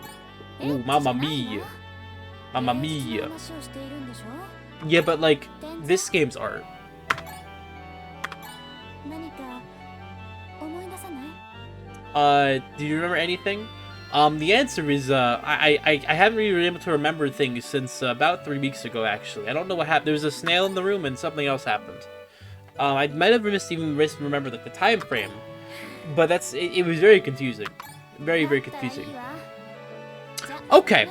S2: ooh, mamma mia. Mamma mia. Yeah, but like, this game's art. Do you remember anything? The answer is, I haven't really been able to remember things since about 3 weeks ago, actually. I don't know what happened. There was a snail in the room and something else happened. I might have even remembered like the time frame, but it was very confusing. Very, very confusing. Okay.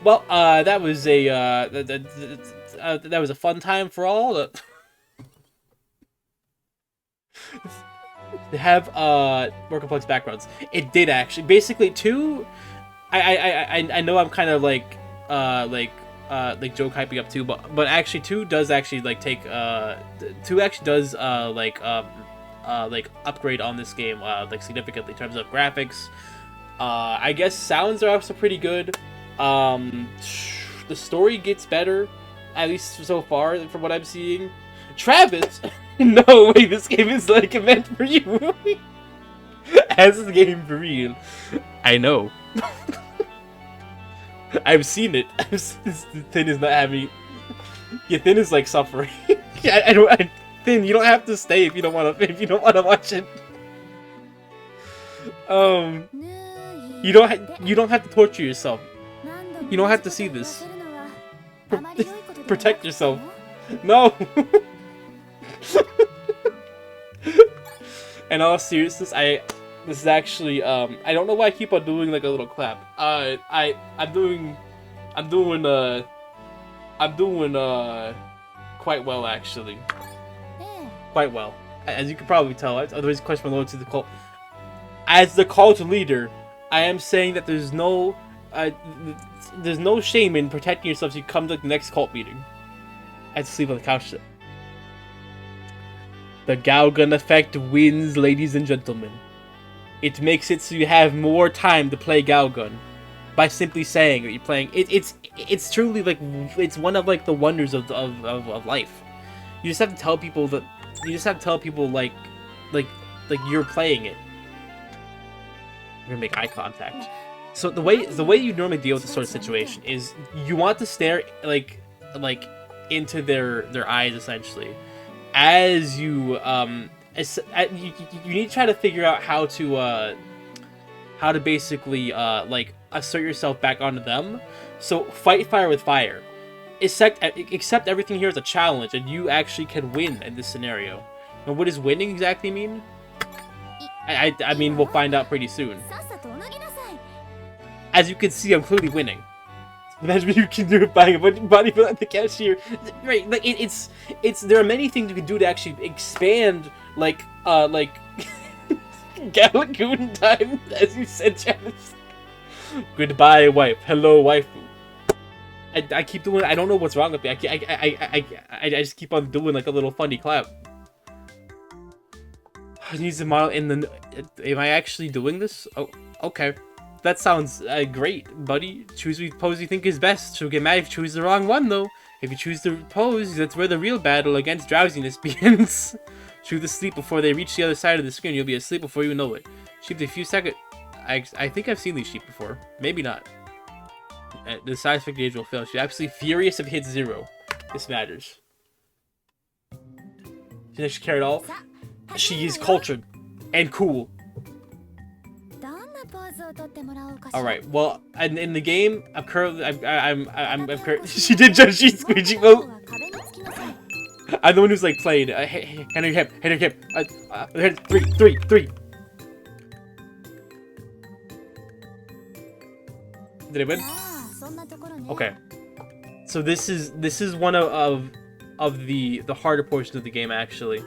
S2: Well, that was a that was a fun time for all. They have more complex backgrounds. It did actually. Basically, 2. I know I'm kind of like joke hyping up 2, but actually 2 does actually like take 2 actually does like upgrade on this game like significantly in terms of graphics. I guess sounds are also pretty good. The story gets better, at least so far from what I'm seeing. Travis, no way, this game is like meant for you. As the game for real. I know. I've seen it. Thin is not having. Yeah, Thin is like suffering. Thin, you don't have to stay if you don't want to. If you don't want to watch it. You don't have to torture yourself. You don't have to see this. Protect yourself. No. In all seriousness, this is actually I don't know why I keep on doing like a little clap. I'm doing quite well actually. Quite well. As you can probably tell, otherwise question my loyalty to the cult. As the cult leader, I am saying that there's no shame in protecting yourself so you come to the next cult meeting. I had to sleep on the couch. The Galgun effect wins, ladies and gentlemen. It makes it so you have more time to play Galgun by simply saying that you're playing. It's truly like it's one of like the wonders of life. You just have to tell people that like you're playing it. We're gonna make eye contact. So the way you normally deal with this sort of situation is you want to stare like into their eyes essentially, as you need to try to figure out how to basically like assert yourself back onto them. So fight fire with fire. Accept everything here as a challenge, and you actually can win in this scenario. Now, what does winning exactly mean? I mean, we'll find out pretty soon. As you can see, I'm clearly winning. Imagine what you can do buying a bunch of body for the cashier. Right, like it's there are many things you can do to actually expand like Galagoon time, as you said, Janice. Goodbye, wife. Hello, waifu. I keep doing. I don't know what's wrong with me. I just keep on doing like a little funny clap. I need the model in the. Am I actually doing this? Oh, okay. That sounds great, buddy. Choose the pose you think is best. She'll get mad if you choose the wrong one, though. If you choose the pose, that's where the real battle against drowsiness begins. Choose to sleep before they reach the other side of the screen. You'll be asleep before you know it. Sheep a few seconds. I think I've seen these sheep before. Maybe not. The scientific gauge will fail. She's absolutely furious if it hits 0. This matters. She doesn't care at all. She is cultured and cool. All right. Well, and in the game, I'm currently, she did just she squeegee vote. I'm the one who's like played. Hit her hip, hit her hip. Hit three. Did it win? Okay. So this is one of the harder portions of the game actually.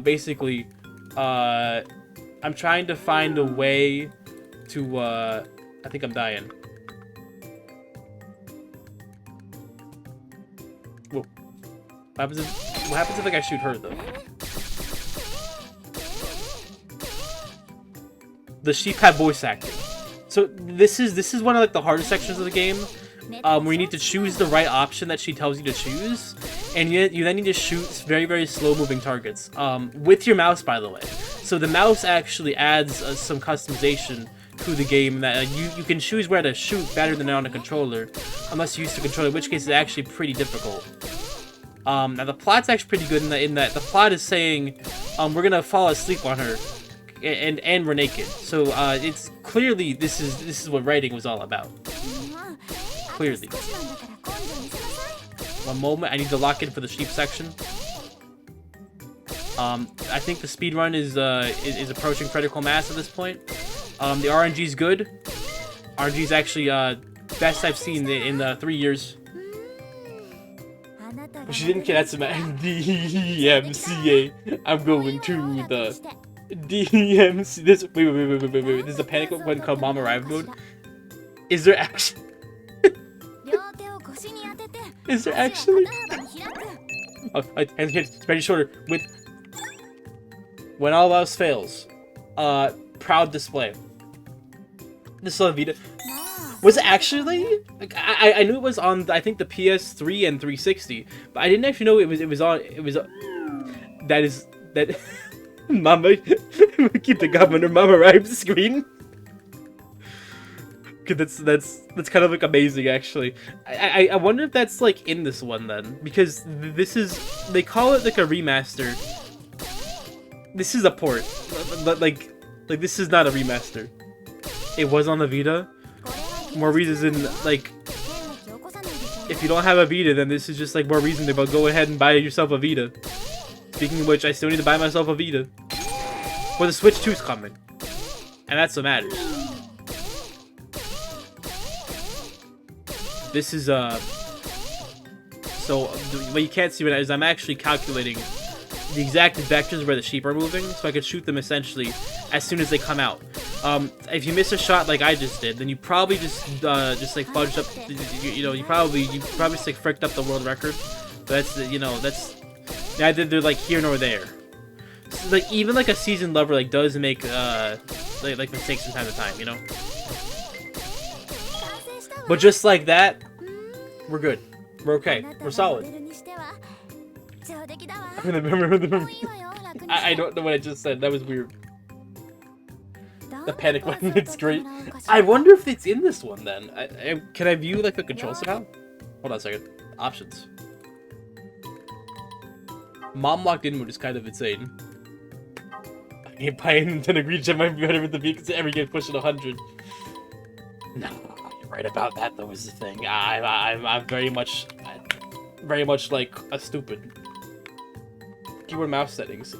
S2: Basically, I'm trying to find a way to I think I'm dying. Whoa. What happens if like I shoot her though? The sheep have voice acting. So this is one of like the hardest sections of the game, where you need to choose the right option that she tells you to choose, and you then need to shoot very slow moving targets with your mouse, by the way. So the mouse actually adds some customization to the game that you can choose where to shoot better than on a controller, unless you use the controller, in which case it's actually pretty difficult. Now the plot's actually pretty good in that the plot is saying we're gonna fall asleep on her. And we're naked, so it's clearly this is what writing was all about. Clearly. One moment, I need to lock in for the sheep section. I think the speed run is approaching critical mass at this point. The RNG is good. RNG is actually best I've seen in 3 years. She didn't get some DMCA. I'm going to the DMC. This wait. This is a panic when called Mom Arrived mode. Is there actually? Is there actually? Oh, and hit spread your shoulder with. When all else fails, proud display. This is on Vita. Was it actually? Like I knew it was on I think the PS3 and 360, but I didn't actually know it was on. That. Mama, keep the governor. Mama arrived screen. Okay, that's kind of like amazing actually. I wonder if that's like in this one then, because this is they call it like a remaster. This is a port, but like this is not a remaster. It was on the Vita. More reasons in like if you don't have a Vita, then this is just like more reason to go ahead and buy yourself a Vita. Speaking of which, I still need to buy myself a Vita. Well, the Switch 2's coming. And that's what matters. This is, so, what you can't see right now is I'm actually calculating the exact vectors where the sheep are moving, so I can shoot them essentially as soon as they come out. If you miss a shot like I just did, then you probably just like fudged up, you probably just like fricked up the world record. That's, that's... Neither they're like here nor there. So, like even like a seasoned lover like does make like mistakes from time to time, But just like that, we're good. We're okay. We're solid. I don't know what I just said. That was weird. The panic button, it's great. I wonder if it's in this one then. Can I view like the controls somehow? Hold on a second. Options. Mom locked in mode is kind of insane. I can't buy a Nintendo Green Gem might be better with the V because every game pushing 100. No, you're right about that though is the thing. I'm very much like a stupid. Keyboard mouse settings.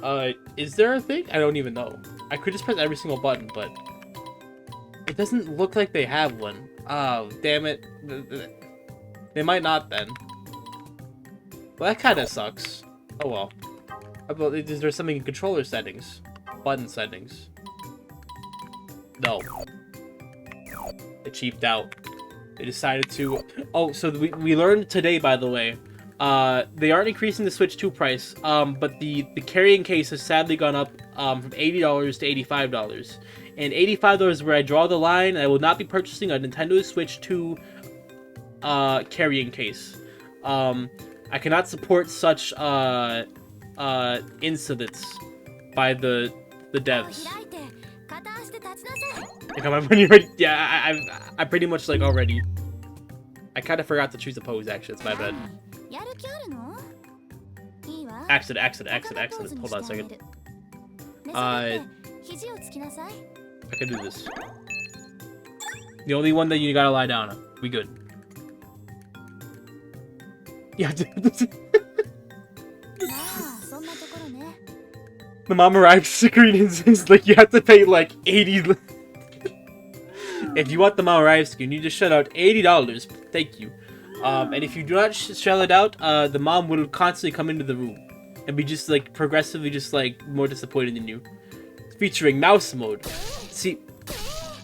S2: Is there a thing? I don't even know. I could just press every single button, but it doesn't look like they have one. Oh, damn it. They might not then. Well, that kind of sucks. Oh well. Is there something in controller settings? Button settings? No. They cheaped out. They decided to... Oh, so we learned today, by the way. They aren't increasing the Switch 2 price, but the carrying case has sadly gone up from $80 to $85. And $85 is where I draw the line. I will not be purchasing a Nintendo Switch 2 carrying case. I cannot support such incidents by the devs. When you're ready, yeah, I'm pretty much like already. I kind of forgot to choose a pose. Actually, it's my bad. Accident. Hold on a second. I can do this. The only one that you gotta lie down on. We good. Yeah, the mom arrived screen is like you have to pay like 80. If you want the mom arrive screen, you just shell out $80. Thank you. And if you do not shell it out, the mom will constantly come into the room and be just like progressively just like more disappointed in you. Featuring mouse mode. See,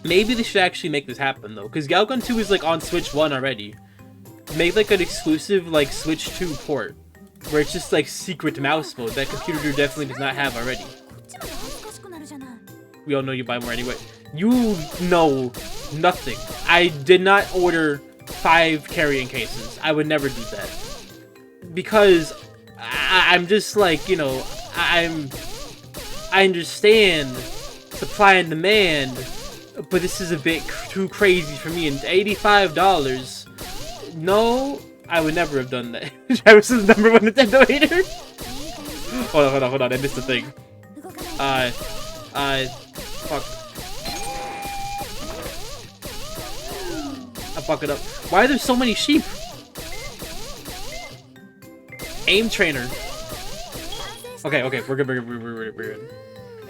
S2: maybe they should actually make this happen though, because Galgun 2 is like on Switch 1 already. Make like an exclusive like Switch 2 port where it's just like secret mouse mode that computer definitely does not have already. We all know you buy more anyway. You know nothing. I did not order 5 carrying cases. I would never do that. Because I'm just like, you know, I understand supply and demand, but this is a bit too crazy for me. And $85, no, I would never have done that. Travis is the #1 Nintendo hater. Hold on, I missed the thing. Fuck. I fuck it up. Why are there so many sheep? Aim trainer. Okay, we're good.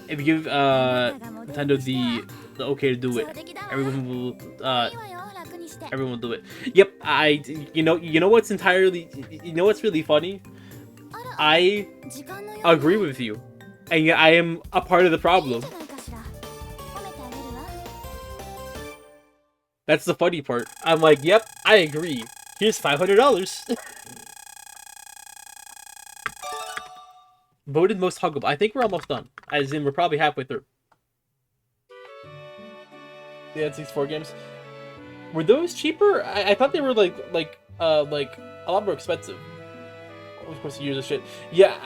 S2: If you give Nintendo the okay to do it, everyone will do it. Yep, you know what's really funny? I agree with you, and I am a part of the problem. That's the funny part. I'm like, yep, I agree. Here's $500. Voted most huggable. I think we're almost done. As in, we're probably halfway through. The N64 games. Were those cheaper? I thought they were like a lot more expensive. Of course, years of shit. Yeah,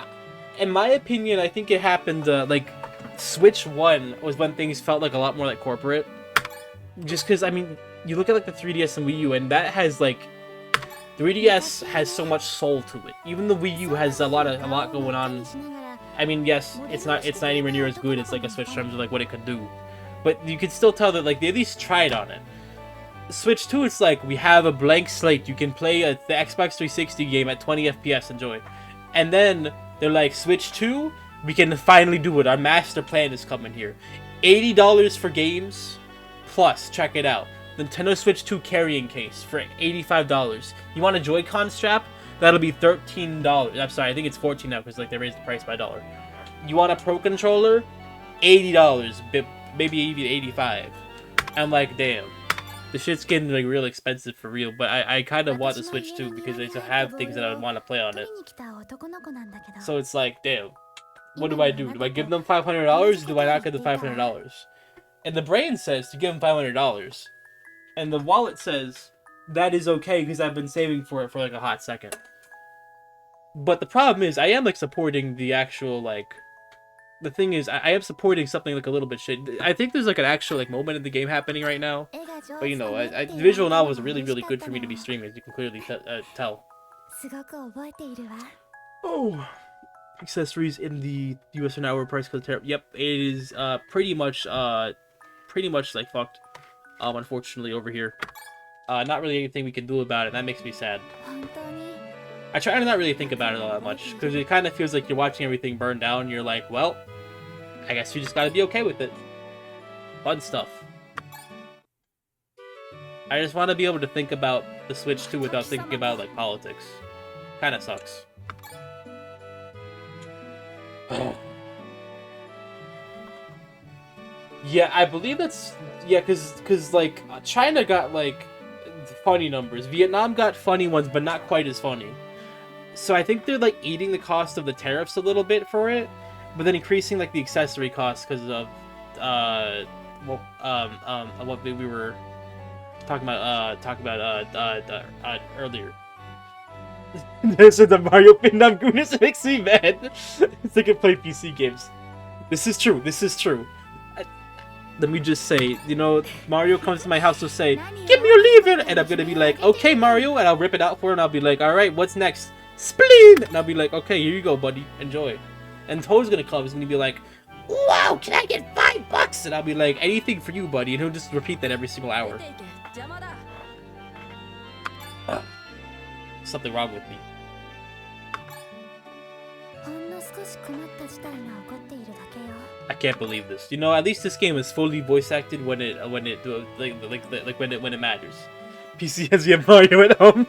S2: in my opinion, I think it happened. Like, Switch 1 was when things felt like a lot more like corporate. Just because, I mean, you look at like the 3DS and Wii U, and that has like 3DS has so much soul to it. Even the Wii U has a lot going on. I mean, yes, it's not anywhere near as good as like a Switch in terms of like what it could do, but you can still tell that like they at least tried on it. Switch 2, it's like we have a blank slate. You can play the Xbox 360 game at 20 FPS, enjoy. And then they're like, Switch 2, we can finally do it. Our master plan is coming here. $80 for games, plus, check it out, Nintendo Switch 2 carrying case for $85. You want a Joy-Con strap? That'll be $13. I'm sorry, I think it's $14 now because like they raised the price by $1. You want a Pro Controller? $80, maybe even $85. I'm like, damn. The shit's getting like real expensive for real, but I kind of want the Switch 2 because they still have things that I would want to play on it. So it's like, damn, what do I do? Do I give them $500 or do I not give them $500? And the brain says to give them $500. And the wallet says that is okay because I've been saving for it for like a hot second. But the problem is I am like supporting the actual like... The thing is, I am supporting something like a little bit shit. I think there's like an actual like moment in the game happening right now. But you know, the visual novel is really, really good for me to be streaming, as you can clearly tell. Oh, accessories in the US an hour price code. Yep, it is pretty much like fucked. Unfortunately over here, not really anything we can do about it. That makes me sad. I try to not really think about it all that much because it kind of feels like you're watching everything burn down. And you're like, well, I guess you just gotta be okay with it. Fun stuff. I just want to be able to think about the Switch 2 without thinking about like politics. Kind of sucks. Yeah, I believe that's because like China got like funny numbers. Vietnam got funny ones, but not quite as funny. So I think they're like eating the cost of the tariffs a little bit for it, but then increasing like the accessory costs because of what we were talking about earlier. This is the Mario Pindam Goonies makes me mad. It's like I play PC games. This is true. Let me just say, you know, Mario comes to my house to say, "Give me your lever," and I'm gonna be like, "Okay, Mario," and I'll rip it out for him. And I'll be like, "All right, what's next?" Spleen! And I'll be like, "Okay, here you go, buddy. Enjoy." And Toad's gonna come. He's gonna be like, wow, can I get $5? And I'll be like, anything for you, buddy. And he'll just repeat that every single hour. Something wrong with me. I can't believe this. You know, at least this game is fully voice acted when it when it matters. PC has yet Mario at home.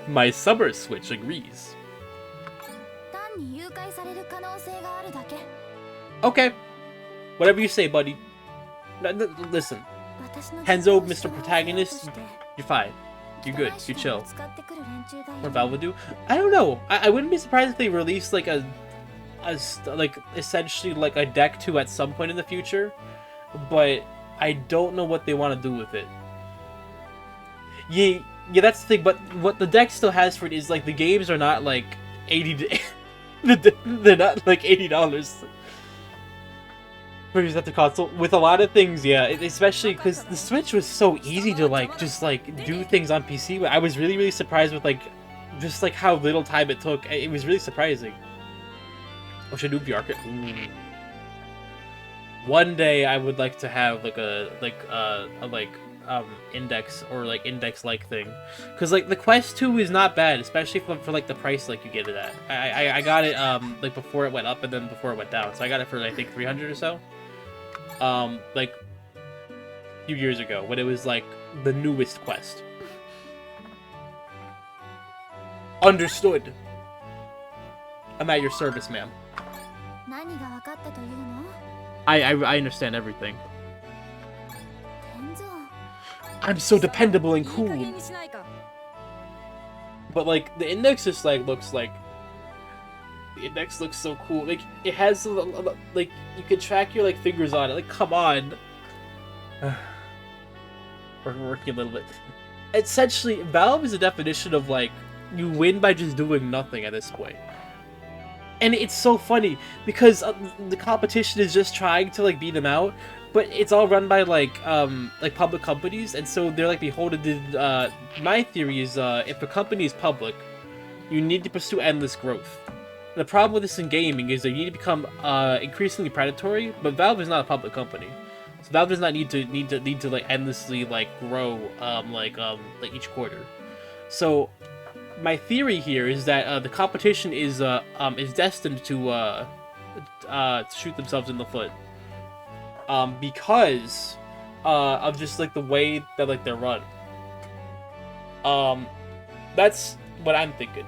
S2: My summer Switch agrees. Okay, whatever you say, buddy. Listen, Henzo, Mr. Protagonist, you're fine. You're good. You're chill. What Valve would do? I don't know. I wouldn't be surprised if they released like like essentially like a deck 2 at some point in the future, but I don't know what they want to do with it. Yeah, that's the thing. But what the deck still has for it is like the games are not like $80. They're not like $80. Because at the console, with a lot of things, yeah, especially because the Switch was so easy to like just like do things on PC. I was really surprised with like just like how little time it took. It was really surprising. Oh, should I do VR? One day I would like to have like a index or like index-like thing, because like the Quest 2 is not bad, especially for like the price like you get it at. I got it like before it went up and then before it went down, so I got it for I think 300 or so. Like a few years ago when it was like the newest Quest. Understood. I'm at your service, ma'am. I understand everything. I'm so dependable and cool. But like the index just like looks like the index looks so cool. Like it has like you can track your like fingers on it. Like come on. We're working a little bit. Essentially, Valve is a definition of like you win by just doing nothing at this point. And it's so funny because the competition is just trying to like beat them out, but it's all run by like public companies, and so they're like beholden to. My theory is if a company is public, you need to pursue endless growth. The problem with this in gaming is that you need to become increasingly predatory, but Valve is not a public company, so Valve does not need to like endlessly like grow like each quarter. So my theory here is that the competition is destined to shoot themselves in the foot, because of just like the way that like they're run. That's what I'm thinking.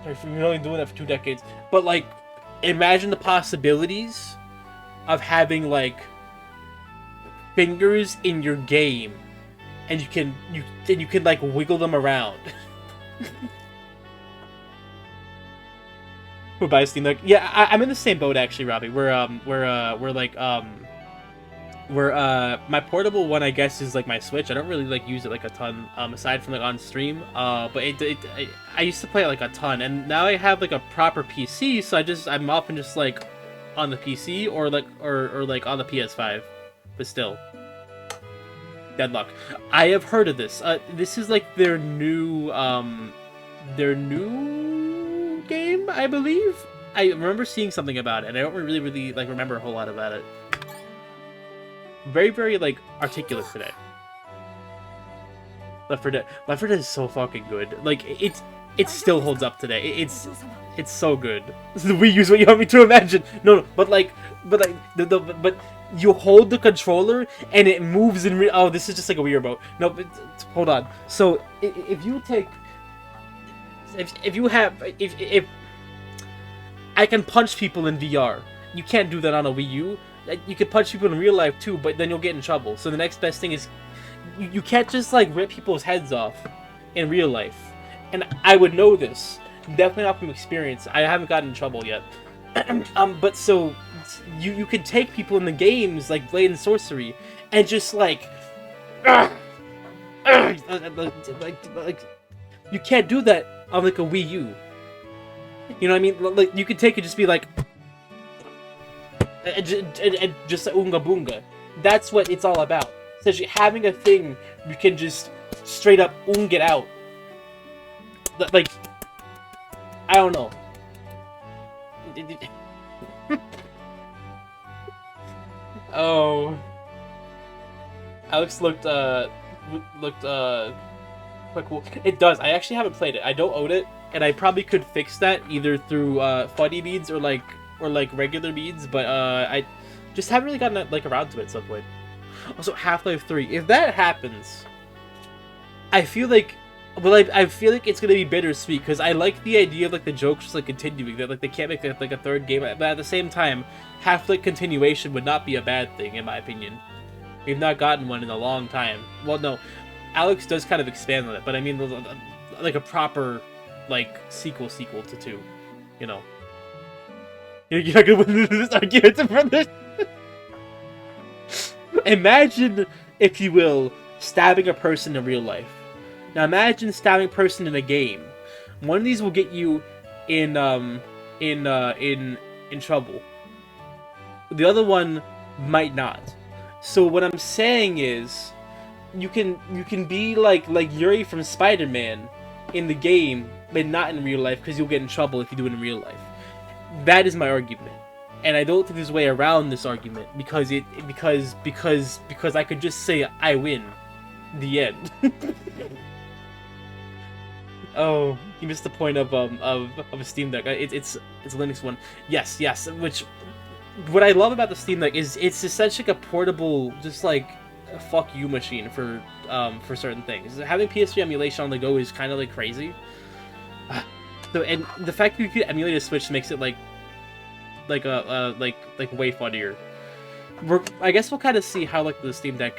S2: We've been only doing that for 2 decades, but like, imagine the possibilities of having like fingers in your game, and you can like wiggle them around. We're by Steam Deck. Yeah, I'm in the same boat actually, Robbie. We're my portable one, I guess, is like my Switch. I don't really like use it like a ton, aside from like on stream. But I used to play it like a ton, and now I have like a proper PC, so I'm often just like on the PC or like on the PS5, but still. Deadlock. I have heard of this. This is like their new game, I believe. I remember seeing something about it, and I don't really like remember a whole lot about it. Very like articulate today. Left 4 Dead is so fucking good. Like it still holds up today. It's so good. The Wii U's what you want me to imagine. No, but you hold the controller and it moves in oh, this is just like a Wii remote. No, but hold on. So if you take, if I can punch people in VR, you can't do that on a Wii U. You could punch people in real life too, but then you'll get in trouble. So the next best thing is you can't just like rip people's heads off in real life. And I would know this, definitely not from experience. I haven't gotten in trouble yet. But so you could take people in the games like Blade and Sorcery and just like you can't do that on like a Wii U. You know what I mean? Like you could take it, just be like just like Oonga Boonga. That's what it's all about. Essentially having a thing you can just straight up oong it out. Like, I don't know. Oh, Alex looked quite cool. It does. I actually haven't played it. I don't own it, and I probably could fix that either through funny beads or like regular beads, but I just haven't really gotten like around to it at some point. Also, Half-Life 3. If that happens, I feel like, well, I feel like it's gonna be bittersweet because I like the idea of like the jokes just like continuing. That like they can't make like a third game, but at the same time, Half-Life continuation would not be a bad thing in my opinion. We've not gotten one in a long time. Well, no, Alex does kind of expand on it, but I mean like a proper like sequel to 2, you know. You're not gonna win this argument in front of Imagine, if you will, stabbing a person in real life. Now imagine stabbing a person in a game. One of these will get you in trouble. The other one might not. So what I'm saying is, you can be like Yuri from Spider-Man in the game, but not in real life because you'll get in trouble if you do it in real life. That is my argument. And I don't think there's a way around this argument because I could just say I win. The end. Oh, you missed the point of a Steam Deck. It's a Linux one. Yes. Which, what I love about the Steam Deck is it's essentially like a portable, just like a fuck you machine for certain things. Having PS3 emulation on the go is kind of like crazy. So, and the fact that you can emulate a Switch makes it like way funnier. I guess we'll kind of see how like the Steam Deck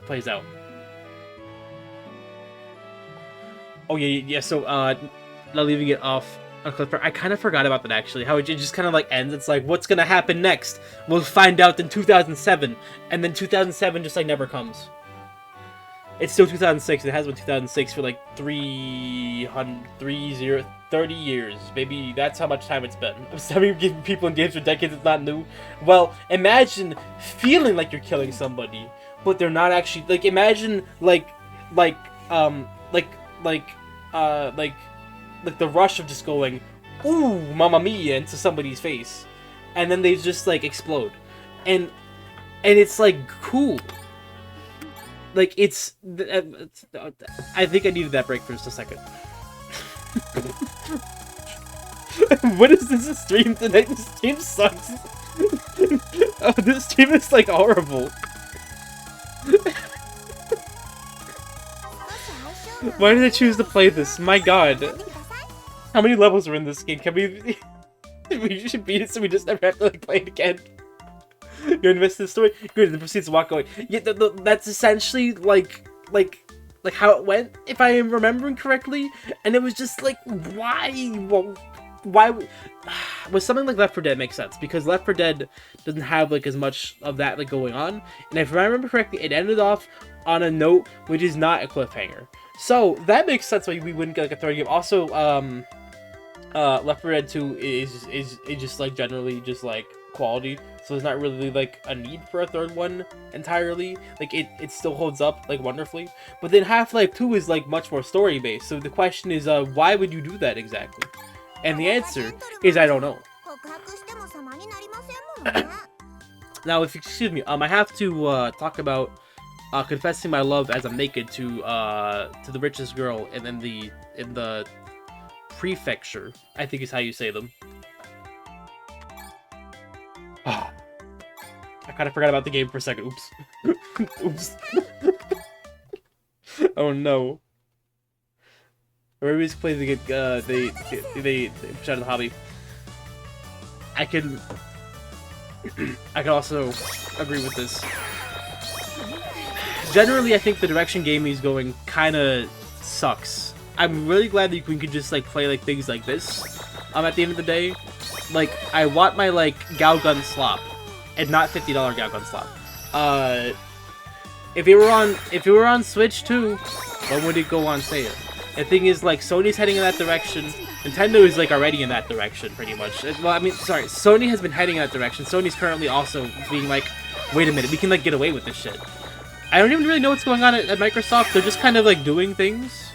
S2: plays out. Oh yeah. So not leaving it off on cliffhanger. I kind of forgot about that actually. How it just kind of like ends. It's like, what's gonna happen next? We'll find out in 2007, and then 2007 just like never comes. It's still 2006. It has been 2006 for like 30 years. Maybe that's how much time it's been. Giving people in games for decades is not new. Well, imagine feeling like you're killing somebody, but they're not actually. Like, imagine like the rush of just going, ooh, mamma mia, into somebody's face, and then they just like explode, and it's like cool. Like, it's I think I needed that break for just a second. What is this stream tonight? This stream sucks. Oh, this stream is like horrible. Why did I choose to play this? My god. How many levels are in this game? Can we should beat it so we just never have to like play it again. You invest in the story? Good, the proceeds to walk away. Yeah, that's essentially like how it went, if I am remembering correctly. And it was just like, why? Well, why? With something like Left 4 Dead makes sense, because Left 4 Dead doesn't have like as much of that like going on. And if I remember correctly, it ended off on a note which is not a cliffhanger. So that makes sense why we wouldn't get like a third game. Also, Left 4 Dead 2 is just like generally just like quality, so there's not really like a need for a third one entirely. Like it still holds up like wonderfully. But then Half-Life 2 is like much more story based. So the question is, why would you do that exactly? And the answer is I don't know. Now, excuse me, I have to talk about confessing my love as I'm naked to the richest girl in the prefecture, I think is how you say them. I kind of forgot about the game for a second. Oops. Oops. Oh no. Everybody's playing the game. They push out of the hobby. I can also agree with this. Generally, I think the direction gaming is going kind of sucks. I'm really glad that we could just like play like things like this. At the end of the day, like I want my like Galgun slop, and not $50 Galgun slop. If it were on Switch too, when would it go on sale? The thing is, like, Sony's heading in that direction. Nintendo is like already in that direction, pretty much. Well, I mean, sorry, Sony has been heading in that direction. Sony's currently also being like, wait a minute, we can like get away with this shit. I don't even really know what's going on at Microsoft. They're just kind of like doing things.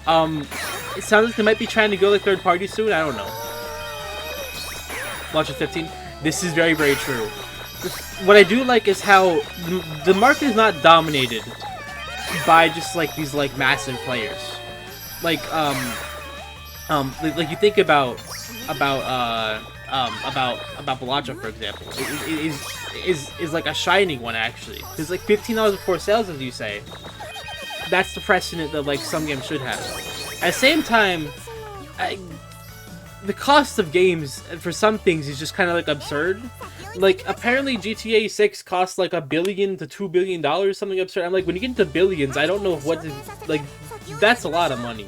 S2: It sounds like they might be trying to go like third party soon. I don't know. Launch at 15. This is very, very true. what I do like is how the market is not dominated by just like these like massive players. Like like you think about Bellagio, for example, is like a shining one actually. There's like $15 before sales, as you say. That's the precedent that like some games should have. At the same time, the cost of games for some things is just kind of like absurd. Like apparently GTA 6 costs like $1 billion to $2 billion, something absurd. I'm like, when you get into billions, I don't know what to, like. That's a lot of money.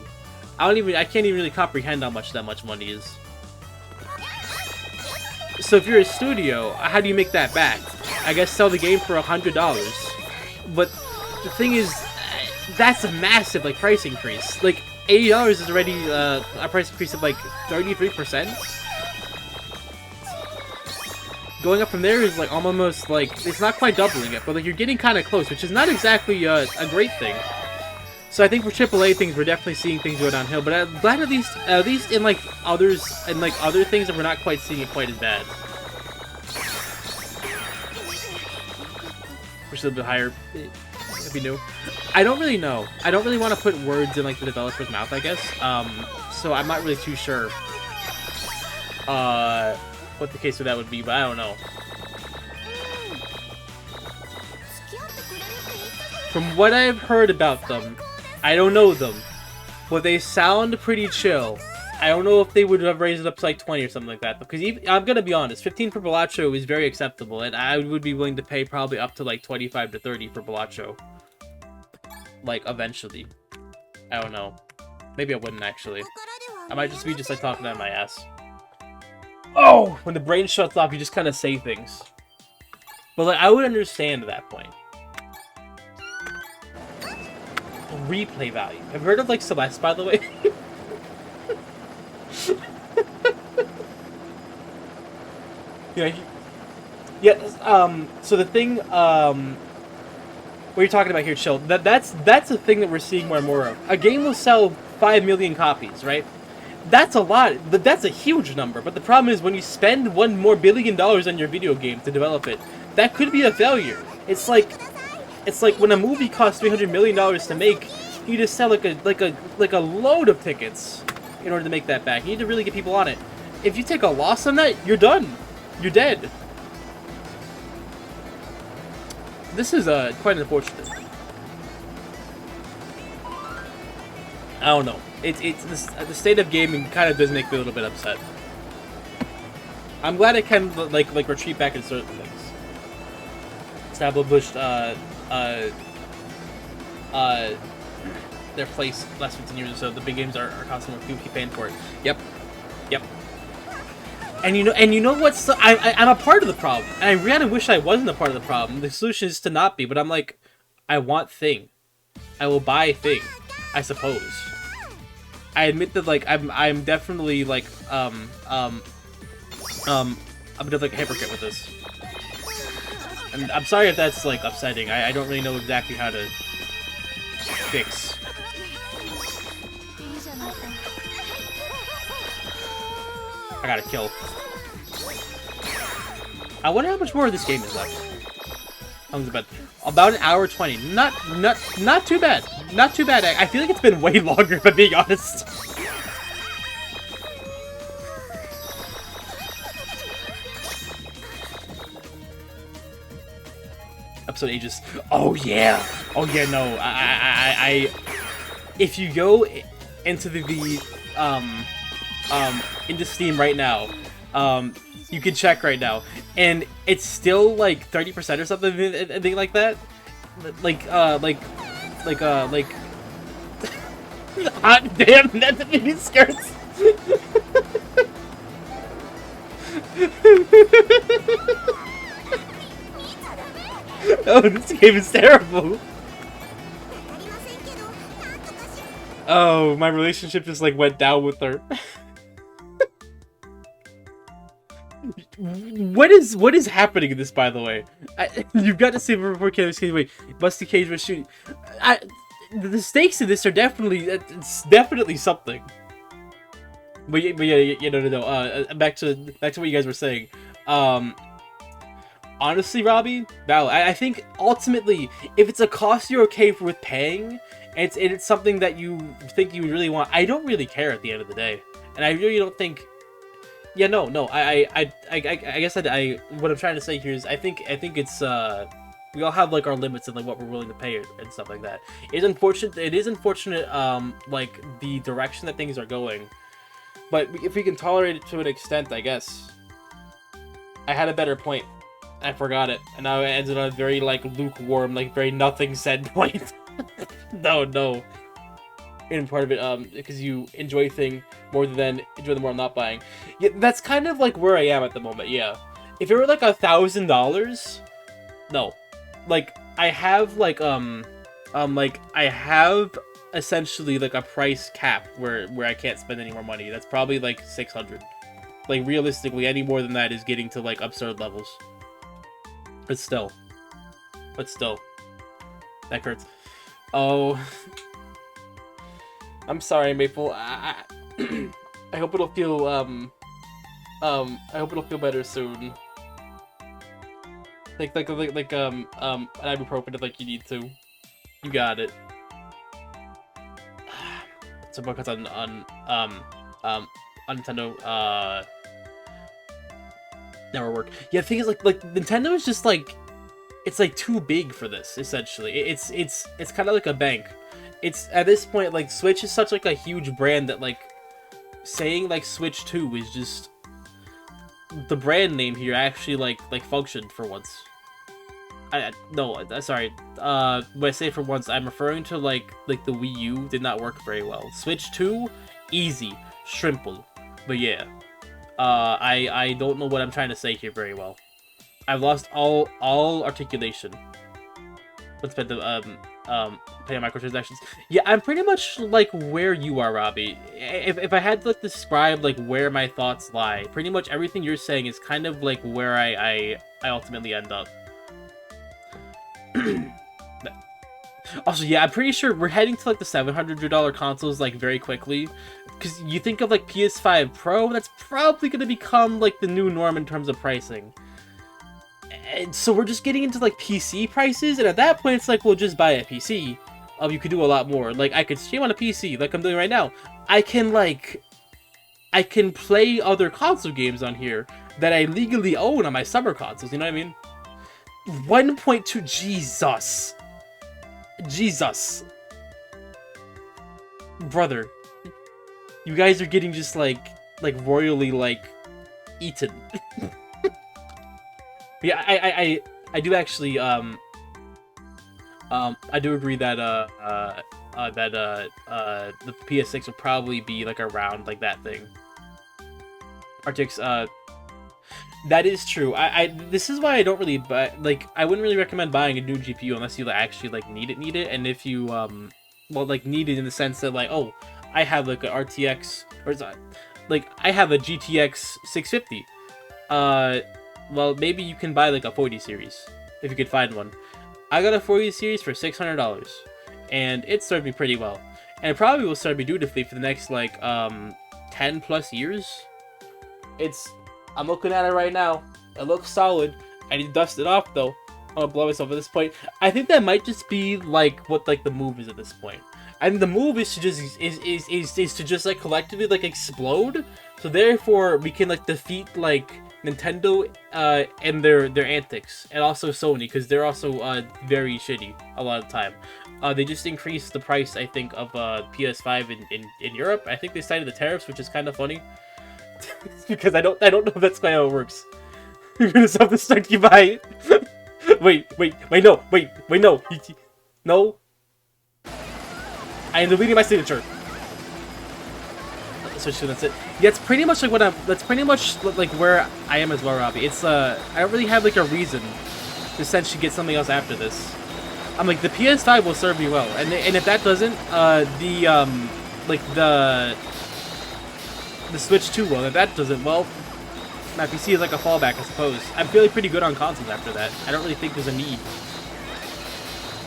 S2: I can't even really comprehend how much that much money is. So if you're a studio, how do you make that back? I guess sell the game for $100. But the thing is, that's a massive like price increase. Like $80 is already a price increase of like 33%. Going up from there is like almost like, it's not quite doubling it, but like you're getting kind of close, which is not exactly a great thing. So I think for AAA things, we're definitely seeing things go downhill. But I'm glad at least in like others and like other things that we're not quite seeing it quite as bad. We're still a bit higher, if you knew. I don't really know. I don't really want to put words in like the developer's mouth, I guess. So I'm not really too sure what the case for that would be, but I don't know. From what I've heard about them, I don't know them, but they sound pretty chill. I don't know if they would have raised it up to like 20 or something like that, because even, I'm gonna be honest, 15 for Bellagio is very acceptable, and I would be willing to pay probably up to like 25 to 30 for Bellagio. Like, eventually. I don't know. Maybe I wouldn't, actually. I might just be like talking out of my ass. Oh! When the brain shuts off, you just kind of say things. But like, I would understand at that point. Replay value. Have you heard of like Celeste, by the way? Yeah. So the thing, what you're talking about here, Chill, that's a thing that we're seeing more and more of. A game will sell 5 million copies, right? That's a lot. That's a huge number. But the problem is when you spend $1 more billion on your video game to develop it, that could be a failure. It's like when a movie costs $300 million to make, you just sell like a load of tickets in order to make that back. You need to really get people on it. If you take a loss on that, you're done. You're dead. This is quite unfortunate. I don't know. The state of gaming kind of does make me a little bit upset. I'm glad it can like retreat back in certain things. Established their place last 15 years or so. The big games are constantly people keep paying for it. Yep. And you know what's I'm a part of the problem, and I really wish I wasn't a part of the problem. The solution is to not be, but I'm like, I want Thing. I will buy Thing, I suppose. I admit that like I'm definitely like I'm a bit of like a hypocrite with this. And I'm sorry if that's like upsetting. I don't really know exactly how to fix. I got a kill. I wonder how much more of this game is left. How long is it about an hour 20. Not too bad. Not too bad. I feel like it's been way longer, if I'm being honest. Episode ages. Oh yeah. Oh yeah. No. I if you go into into Steam right now, you can check right now, and it's still like 30% or something, I think like that. Like hot damn, that's the mini skirts. Oh, this game is terrible. Oh, my relationship just like went down with her. What is happening in this, by the way? You've got to see before wait, Busty Cage was shooting. The stakes in this are it's definitely something. But yeah, no. Back to what you guys were saying. Honestly, Robbie, valid. I think ultimately, if it's a cost you're okay with paying, and it's something that you think you really want, I don't really care at the end of the day, and I really don't think. Yeah, no. I guess what I'm trying to say here is I think it's we all have like our limits and like what we're willing to pay and stuff like that. It is unfortunate like the direction that things are going, but if we can tolerate it to an extent, I guess. I had a better point. I forgot it, and now it ended on a very like lukewarm, like very nothing said point. No. In part of it, because you enjoy thing more than enjoy the more I'm not buying. Yeah, that's kind of like where I am at the moment. Yeah, if it were like $1,000, no, like I have like I have essentially like a price cap where I can't spend any more money. That's probably like 600. Like realistically, any more than that is getting to like absurd levels. But still, that hurts. Oh, I'm sorry, Maple. I hope it'll feel I hope it'll feel better soon. Like an ibuprofen if you need to. You got it. So because on Nintendo never work. Yeah, the thing is like Nintendo is just like it's like too big for this essentially. It's kind of like a bank. It's at this point like Switch is such like a huge brand that like saying like Switch 2 is just the brand name here actually like functioned for once. Sorry. When I say for once, I'm referring to like the Wii U did not work very well. Switch 2, easy, shrimple. But yeah, I don't know what I'm trying to say here very well. I've lost all articulation. Let's spend the pay on microtransactions. Yeah, I'm pretty much like where you are, Robbie. If I had to like describe like where my thoughts lie, pretty much everything you're saying is kind of like where I ultimately end up. Also, yeah, I'm pretty sure we're heading to like the $700 consoles like very quickly, because you think of like PS5 Pro, that's probably going to become like the new norm in terms of pricing. And so we're just getting into like PC prices, and at that point it's like, we'll just buy a PC. You could do a lot more. Like I could stream on a PC like I'm doing right now. I can play other console games on here that I legally own on my summer consoles, you know what I mean? 1.2, Jesus. Brother. You guys are getting just like royally like eaten. Yeah, I do actually I do agree that the PS6 will probably be like around like that thing. Artix, that is true. This is why I don't really buy, like, I wouldn't really recommend buying a new GPU unless you actually like need it, and if you well, like need it in the sense that like, oh, I have like an RTX or like I have a GTX 650. Well, maybe you can buy like a 40 series if you could find one. I got a 40 series for $600, and it served me pretty well, and it probably will serve me dutifully for the next like 10 plus years. I'm looking at it right now. It looks solid. I need to dust it off though. I'm gonna blow myself at this point. I think that might just be like what like the move is at this point. I think the move is to just is to just like collectively like explode. So therefore we can like defeat like Nintendo and their antics, and also Sony, because they're also very shitty a lot of the time. They just increased the price, I think, of PS5 in Europe. I think they cited the tariffs, which is kind of funny. Because I don't know if that's quite how it works. You're gonna self-destruct, you buy it. wait, no. No. I am deleting my signature. So that's it. Yeah, it's pretty much like that's pretty much like where I am as well, Robbie. It's I don't really have like a reason to essentially get something else after this. I'm like, the PS5 will serve me well, and if that doesn't, the Switch 2 will. If that doesn't, well, my PC is like a fallback, I suppose. I'm feeling pretty good on consoles after that. I don't really think there's a need.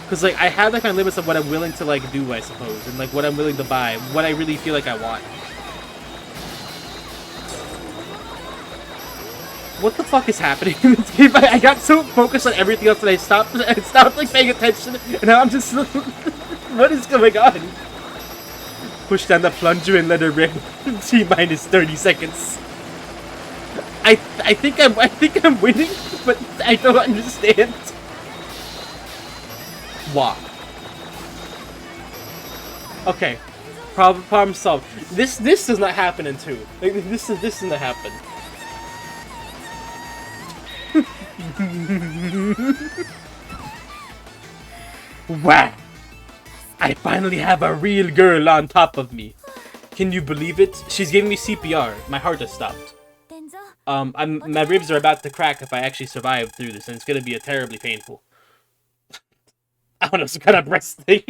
S2: Because, like, I have, like, my limits of what I'm willing to, like, do, I suppose. And, like, what I'm willing to buy. What I really feel like I want. What the fuck is happening in this game? I got so focused on everything else that I stopped like paying attention, and now I'm just what is going on? Push down the plunger and let her rip. T-minus 30 seconds. I think I'm winning, but I don't understand. Wow. Okay. Problem solved. This does not happen in 2. Like, this does not happen. Wow! I finally have a real girl on top of me. Can you believe it? She's giving me CPR. My heart has stopped. My ribs are about to crack if I actually survive through this, and it's gonna be terribly painful. I don't know, some kind of breast thing.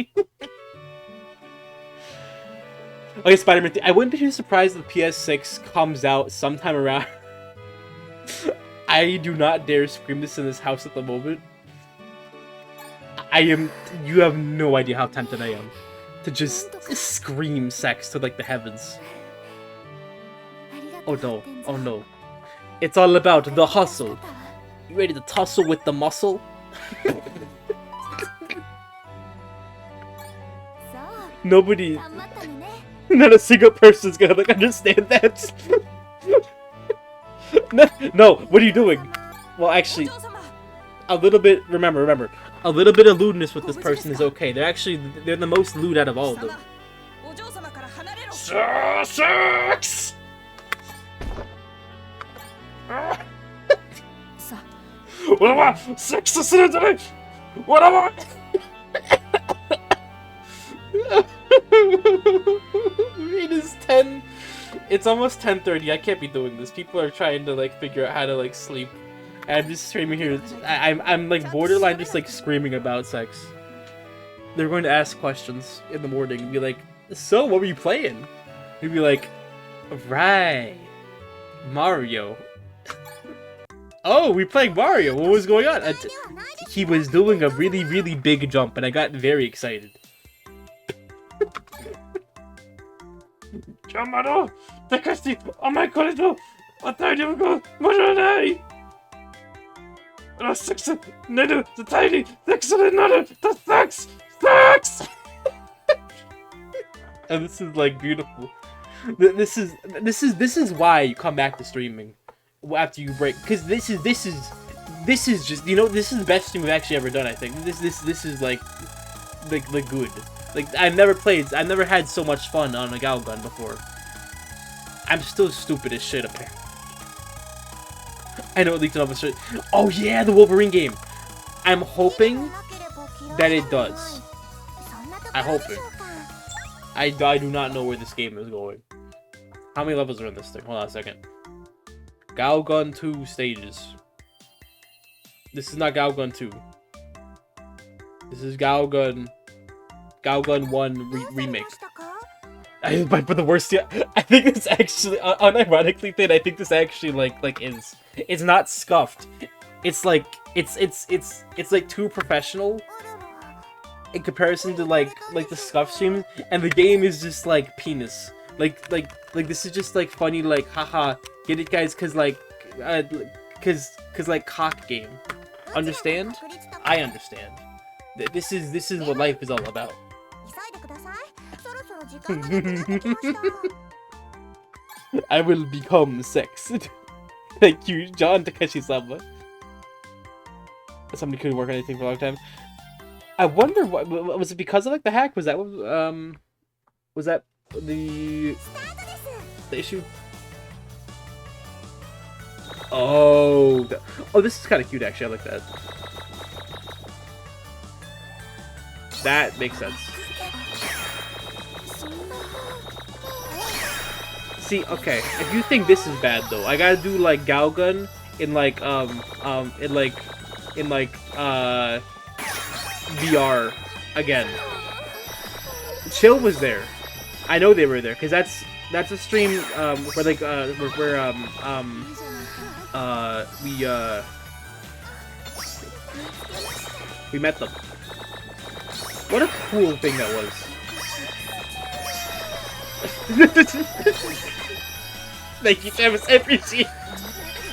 S2: Okay, Spider-Man. I wouldn't be too surprised if the PS6 comes out sometime around. I do not dare scream this in this house at the moment. You have no idea how tempted I am to just scream sex to like the heavens. Oh no, oh no. It's all about the hustle. You ready to tussle with the muscle? Nobody, not a single person's gonna like understand that. No, what are you doing? Well, actually, a little bit. Remember, a little bit of lewdness with this person is okay. They're the most lewd out of all of them. Sex. What am I? Sex is in it. What am I? It is 10. It's almost 10:30. I can't be doing this. People are trying to like figure out how to like sleep. And I'm just screaming here. I'm like borderline just like screaming about sex. They're going to ask questions in the morning and be like, "So, what were you playing?" He'd be like, "Right, Mario." Oh, we playing Mario. What was going on? He was doing a really, really big jump, and I got very excited. Chamaro, Takashi, oh my god, no! What are you going? Moronai! Sex, no, the tiny, sex, no, the sex! And this is like beautiful. This is why you come back to streaming after you break, because this is just, you know, this is the best stream we've actually ever done. I think this is like good. Like I've never had so much fun on a Galgun before. I'm still stupid as shit apparently. I know it leaked another shit. Oh yeah, the Wolverine game. I'm hoping that it does. I hope it. I do not know where this game is going. How many levels are in this thing? Hold on a second. Galgun 2 stages. This is not Galgun 2. This is Galgun 1 remake. But for the worst yet, I think it's actually, unironically, I think this actually like is. It's not scuffed. It's like it's like too professional in comparison to like the scuff stream, and the game is just like penis. Like this is just like funny, like haha, get it guys, cause like cock game. Understand? I understand. This is what life is all about. I will become sex. Thank you, John Takeshi-sama. Somebody couldn't work on anything for a long time. I wonder what was it, because of like the hack? Was that the issue? Oh, this is kind of cute actually. I like that. That makes sense. See, okay, if you think this is bad though, I gotta do like Galgun in VR again. Chill was there. I know they were there because that's a stream where like we met them. What a cool thing that was. Thank you, Travis. I appreciate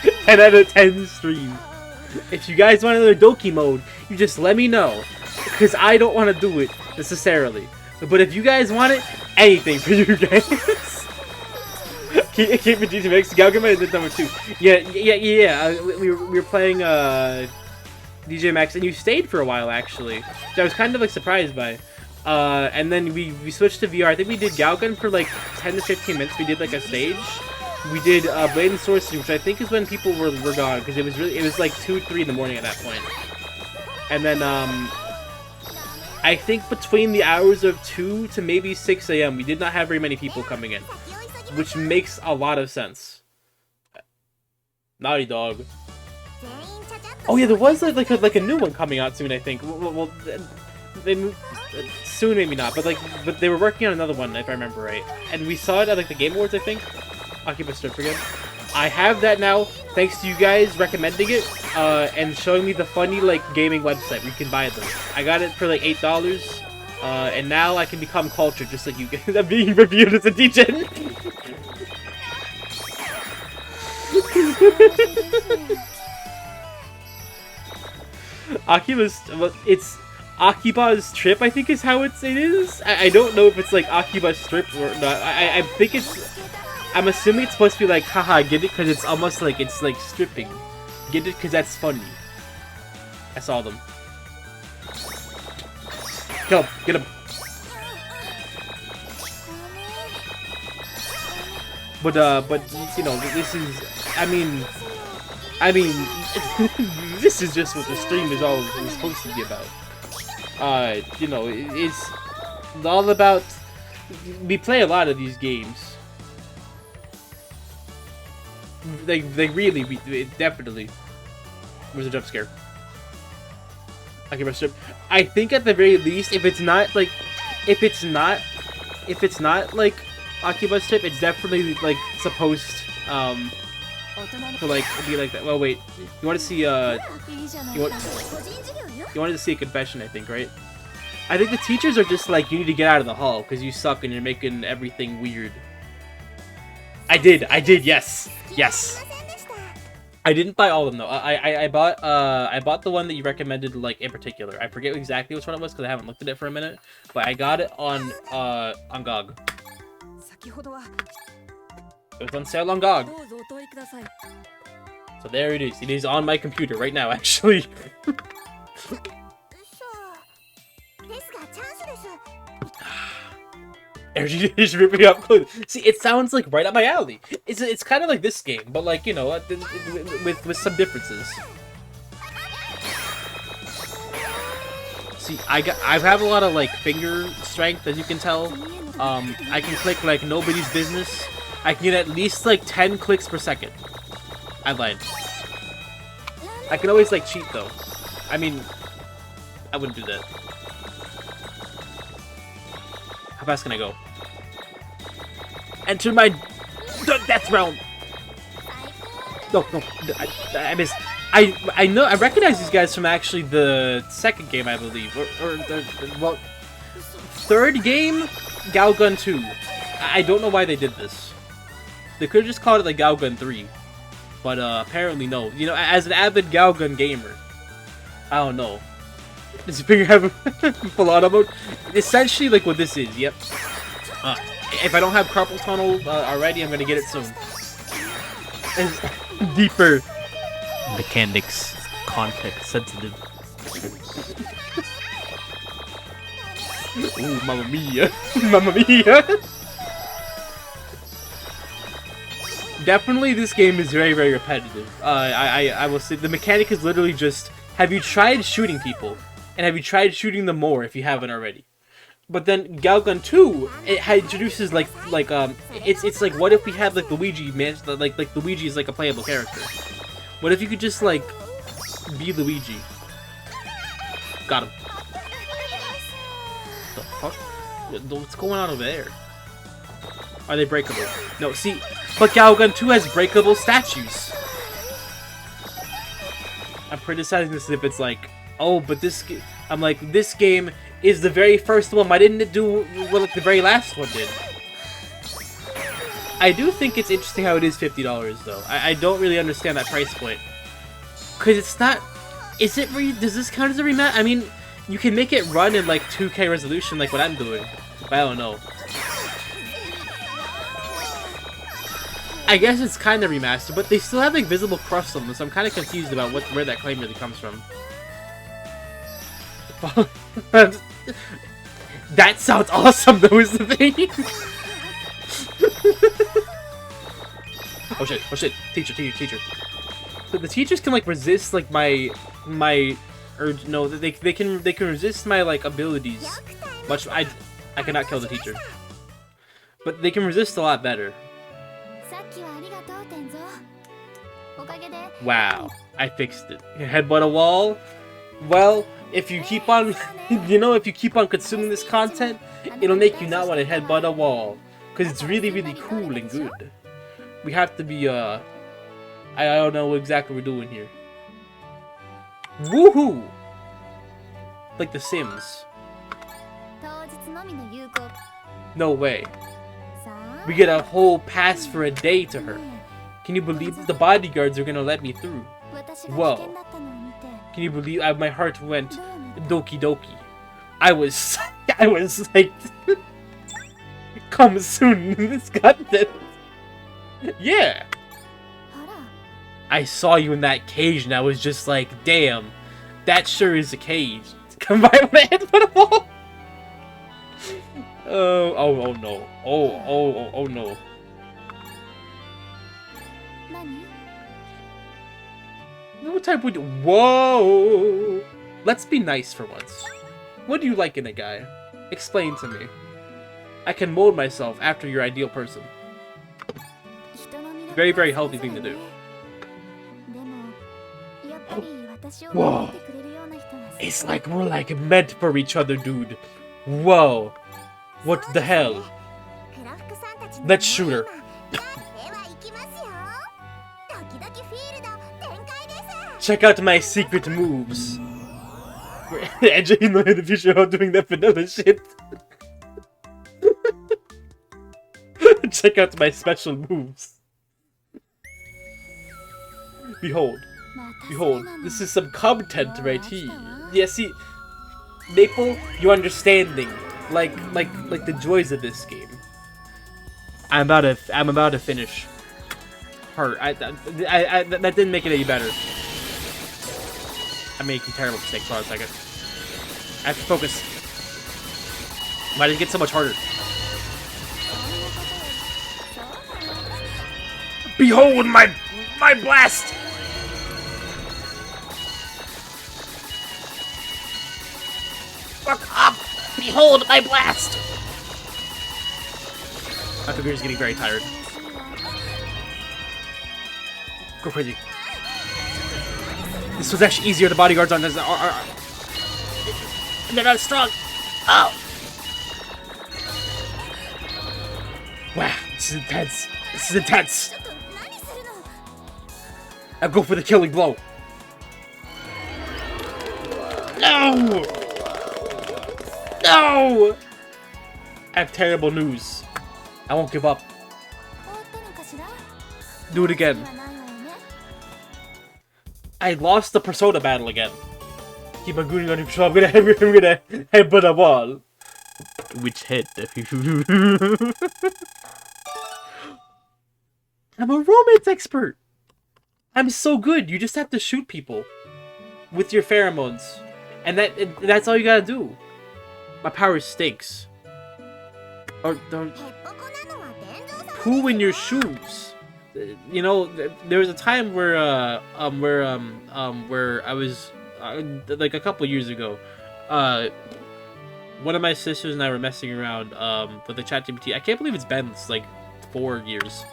S2: it. 10 out of 10 stream. If you guys want another Doki mode, you just let me know. Because I don't want to do it, necessarily. But if you guys want it, anything for you guys. Keep it GT Mix. Galgamon is number 2. Yeah. We were playing DJ Max, and you stayed for a while, actually. Which I was kind of, like, surprised by. And then we switched to VR. I think we did Galgun for, like, 10 to 15 minutes. We did, like, a stage. We did Blade and Sorcery, which I think is when people were gone, because it was like 2, 3 in the morning at that point. And then I think between the hours of 2 to maybe 6 a.m. we did not have very many people coming in, which makes a lot of sense. Naughty Dog. Oh yeah, there was like a new one coming out soon. I think. Well, they moved, soon maybe not, but they were working on another one if I remember right. And we saw it at like the Game Awards, I think. Occupy Strip again. I have that now, thanks to you guys recommending it, and showing me the funny, like, gaming website where you can buy them. I got it for, like, $8, and now I can become cultured, just like you guys. I'm being reviewed as a degen. It's Akiba's Trip, I think is how it is. I don't know if it's, like, Akiba's Strip or not. I think I'm assuming it's supposed to be like, haha, get it? Because it's almost like it's like stripping. Get it? Because that's funny. I saw them. Kill him. Get him. But you know, this is, I mean, this is just what the stream is all supposed to be about. You know, it's all about, we play a lot of these games. They really, definitely. Where's the jump scare? I think at the very least, if it's not like Akiba's Trip, it's definitely like supposed to like be like that. Well, wait, you want to see you wanted to see a confession, I think, right? I think the teachers are just like, you need to get out of the hall because you suck and you're making everything weird. I did, yes. Yes. I didn't buy all of them though. I bought the one that you recommended, like, in particular. I forget exactly which one it was because I haven't looked at it for a minute, but I got it on GOG. It was on sale on GOG. So there it is. It is on my computer right now, actually. Energy is ripping up clothes. See, it sounds like right up my alley. It's kind of like this game, but like, you know, with some differences. See, I have a lot of like finger strength, as you can tell. I can click like nobody's business. I can get at least like 10 clicks per second. I lied. I can always like cheat though. I mean, I wouldn't do that. How fast can I go? Enter my death realm. No, I missed. I know, I recognize these guys from actually the second game, I believe, or well, third game, Galgun 2. I don't know why they did this. They could have just called it like Galgun 3, but apparently no. You know, as an avid Galgun gamer, I don't know. Does your finger have full auto mode? Essentially, like what this is. Yep. If I don't have carpal tunnel already, I'm gonna get it soon. It's deeper mechanics, context sensitive. Ooh, Mamma Mia! Mamma Mia! Definitely, this game is very, very repetitive. I will say the mechanic is literally just: have you tried shooting people? And have you tried shooting them more if you haven't already? But then Galgun 2, it introduces it's like, what if we had like Luigi, man? Like Luigi is like a playable character. What if you could just like be Luigi? Got him. The fuck? What's going on over there? Are they breakable? No, see, but Galgun 2 has breakable statues. I'm criticizing this as if it's like, oh, but this... I'm like, this game is the very first one. Why didn't it do what like the very last one did? I do think it's interesting how it is $50 though. I don't really understand that price point. Cause it's not. Is it? Does this count as a rematch? I mean, you can make it run in like 2K resolution, like what I'm doing. But I don't know. I guess it's kind of remastered, but they still have like visible crust on them, so I'm kind of confused about where that claim really comes from. That sounds awesome, though, is the thing. Oh shit, teacher. So the teachers can like resist like my urge. No, they can resist my like abilities. Much I cannot kill the teacher, but they can resist a lot better. Wow, I fixed it. Headbutt a wall. Well, if you keep on, if you keep on consuming this content, it'll make you not want to headbutt a wall, because it's really, really cool and good. We have to be, I don't know exactly what we're doing here. Woohoo! Like The Sims. No way. We get a whole pass for a day to her. Can you believe that the bodyguards are gonna let me through? Whoa. Can you believe my heart went doki doki? I was like, come soon, this content. Yeah. I saw you in that cage and I was just like, damn, that sure is a cage. Come by with my head for the wall. Oh no. Oh no. What type would? Whoa! Let's be nice for once. What do you like in a guy? Explain to me. I can mold myself after your ideal person. Very, very healthy thing to do. Whoa! It's like we're like meant for each other, dude. Whoa! What the hell? Let's shoot her. Check out my secret moves. Edge in the future of doing that vanilla shit. Check out my special moves. Behold. Behold, this is some content right here. Yeah, see, Maple, you're understanding, like the joys of this game. I'm about to finish her. That didn't make it any better. I'm making terrible mistakes. Hold on a second. I have to focus. Why did it get so much harder? Behold my blast! Fuck up! Behold my blast! My computer's getting very tired. Go crazy. This was actually easier. The bodyguards aren't as they're not as strong. Oh! Wow, this is intense. This is intense. I'll go for the killing blow. No! No! I have terrible news. I won't give up. Do it again. I lost the Persona battle again. Keep on going on your control. I'm gonna headbutt a wall. Which head? I'm a romance expert. I'm so good. You just have to shoot people with your pheromones, and that's all you gotta do. My power stinks. Or don't poo in your shoes. You know, there was a time where I was like a couple years ago. One of my sisters and I were messing around with the ChatGPT. I can't believe it's been like 4 years.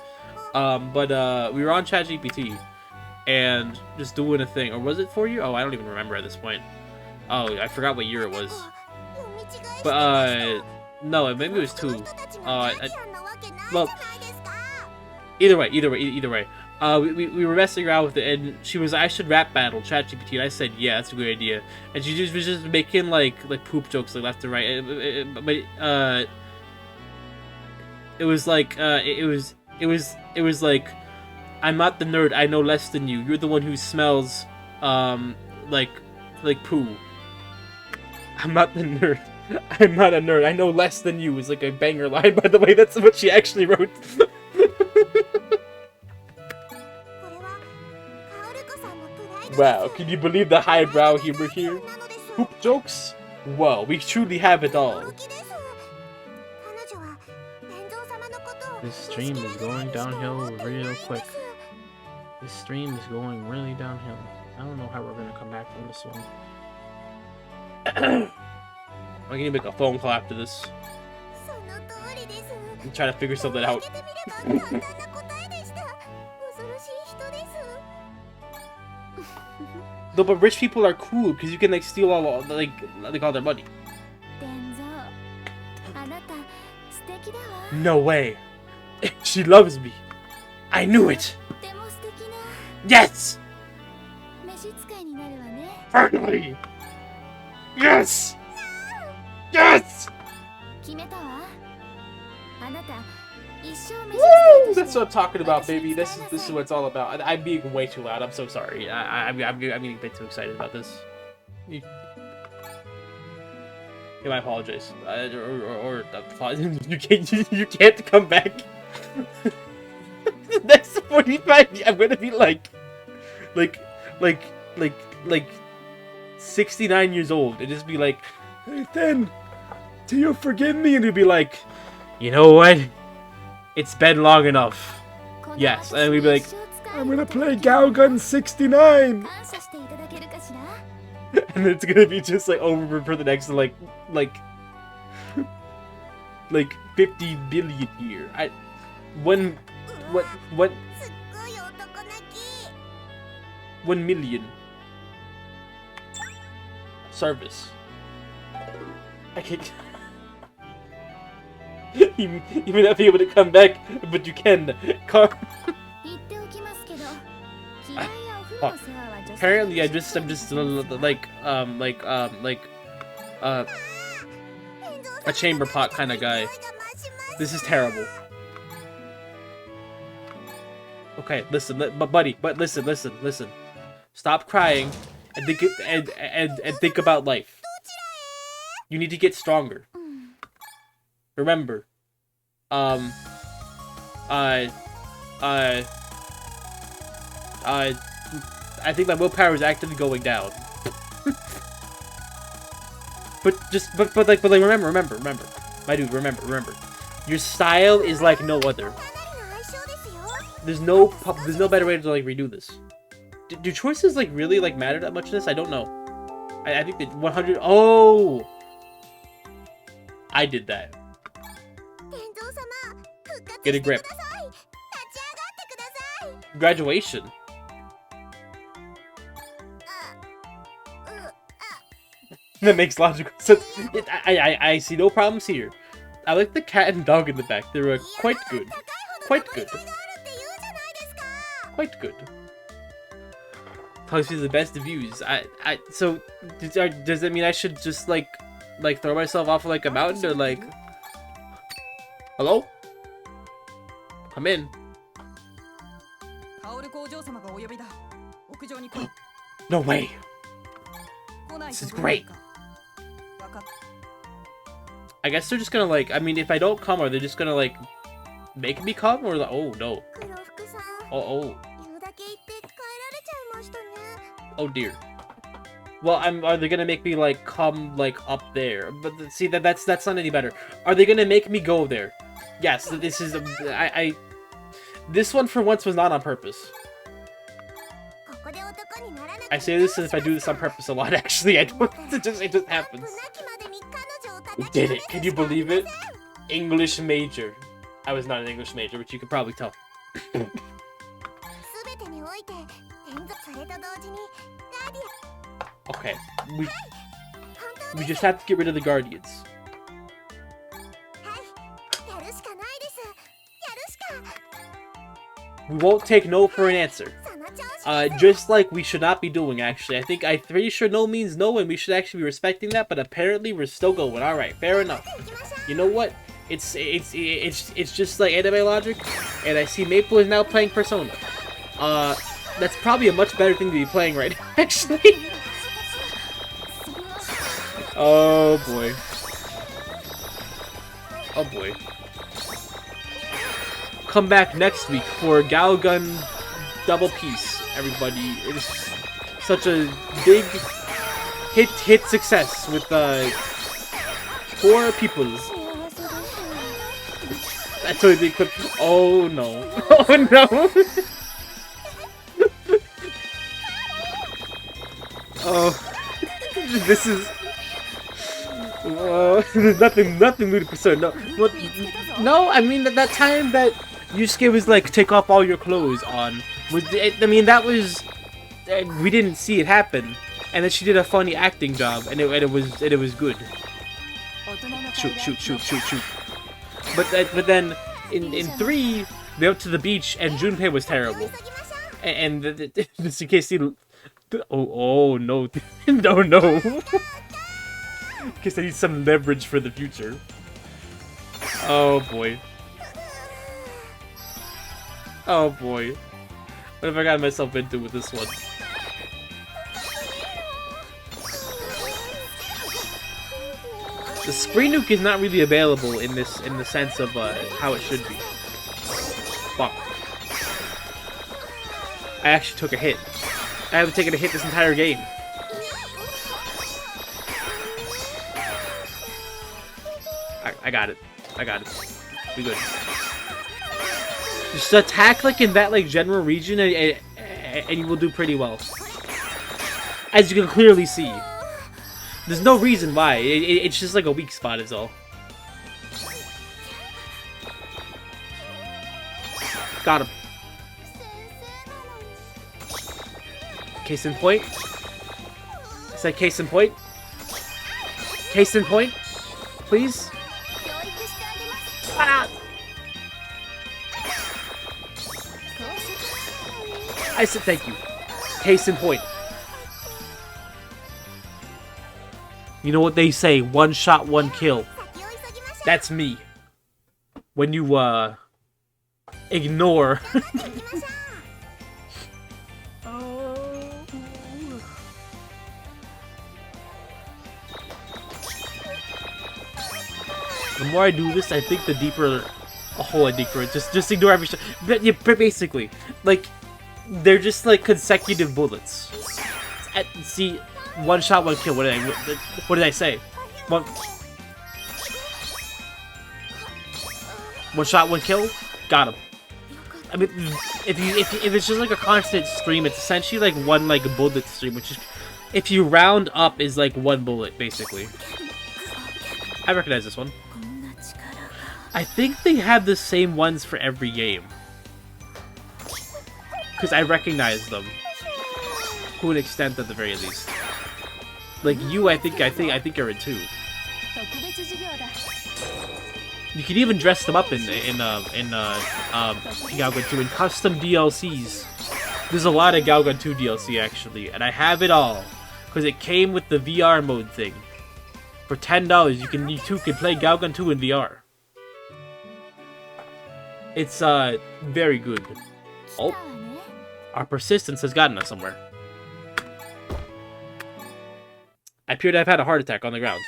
S2: But we were on ChatGPT and just doing a thing. Or was it 4 years? Oh, I don't even remember at this point. Oh, I forgot what year it was. But no, maybe it was 2. Well, either way. We were messing around with it, and she was, I should rap battle ChatGPT, and I said, yeah, that's a good idea. And she just was just making like poop jokes like left and right. But it was like it was it was like, I'm not the nerd, I know less than you. You're the one who smells, like poo. I'm not the nerd. I'm not a nerd. I know less than you is like a banger line, by the way. That's what she actually wrote. Wow, can you believe the highbrow humor here? Poop jokes? Whoa, we truly have it all. This stream is going downhill real quick. This stream is going really downhill. I don't know how we're gonna come back from this one. I'm gonna make a phone call after this. I'm trying to figure something out. No, but rich people are cool because you can like steal all like all their money. No way. She loves me. I knew it. Yes. Finally. Yes. Yes. Woo! That's what I'm talking about, baby. This is what it's all about. I'm being way too loud. I'm so sorry. I'm getting a bit too excited about this. Yeah, I apologize. You can't come back. Next 45. I'm gonna be like 69 years old and just be like, hey, then, do you forgive me? And you'll be like, you know what? It's been long enough. Yes, and we'd be like, I'm gonna play Galgun 69! And it's gonna be just like over for the next like 50 billion year. What 1 million service. I can't. You may not be able to come back, but you can. Apparently, I'm just a chamber pot kind of guy. This is terrible. Okay, listen, but listen. Stop crying and think and think about life. You need to get stronger. Remember, I think my willpower is actively going down. but remember, my dude, remember. Your style is like no other. There's no better way to like redo this. Do choices like really like matter that much in this? I don't know. I think that 100. Oh, I did that. Get a grip. Graduation. That makes logical sense. I see no problems here. I like the cat and dog in the back. They're quite good. Quite good. Probably the best views. So does that mean I should just like throw myself off like a mountain or like? Hello? Come in. No way. This is great. I guess they're just gonna like, I mean, if I don't come, are they just gonna like make me come or like, oh no. Oh dear. Well, are they gonna make me like come like up there? But see that's not any better. Are they gonna make me go there? Yes, this is this one for once was not on purpose. I say this as if I do this on purpose a lot. Actually, I don't. It just happens. We did it. Can you believe it? English major. I was not an English major, which you could probably tell. Okay, we just have to get rid of the guardians. We won't take no for an answer. Just like we should not be doing, actually. I'm pretty sure no means no, and we should actually be respecting that, but apparently we're still going. Alright, fair enough. You know what? It's just like anime logic, and I see Maple is now playing Persona. That's probably a much better thing to be playing right now, actually. Oh boy. Oh boy. Come back next week for Galgun Double Piece, everybody. It is such a big hit success with 4 people. That's totally big clip. Oh no. Oh no. Oh, this is nothing ludicrous. No, what, no. I mean that time that Yusuke was like, take off all your clothes on. I mean that was we didn't see it happen, and then she did a funny acting job, and it was good. Shoot. But then in 3 they went to the beach, and Junpei was terrible, and this in case you. Oh no. No. Guess I need some leverage for the future. Oh boy. Oh boy. What have I got myself into with this one? The screen nuke is not really available in the sense of how it should be. Fuck. I actually took a hit. I haven't taken a hit this entire game. I got it. I got it. We good. Just attack like in that like general region, and you will do pretty well. As you can clearly see, there's no reason why. It's just like a weak spot is all. Got him. Case in point. I said case in point. Case in point. Please. Ah! I said thank you. Case in point. You know what they say, one shot, one kill. That's me. When you, ignore. The more I do this, I think the deeper a hole I dig for it. Just ignore every shot. But yeah, basically, like, they're just like consecutive bullets. See, one shot, one kill. What did I say? One shot, one kill. Got him. I mean, if it's just like a constant stream, it's essentially like one like bullet stream, which is, if you round up, is like one bullet basically. I recognize this one. I think they have the same ones for every game, because I recognize them to an extent at the very least. Like you, I think you're in 2. You can even dress them up in Galgun 2 in custom DLCs. There's a lot of Galgun 2 DLC actually, and I have it all because it came with the VR mode thing. For $10, you two can play Galgun 2 in VR. It's very good. Oh, our persistence has gotten us somewhere. I appear to have had a heart attack on the ground.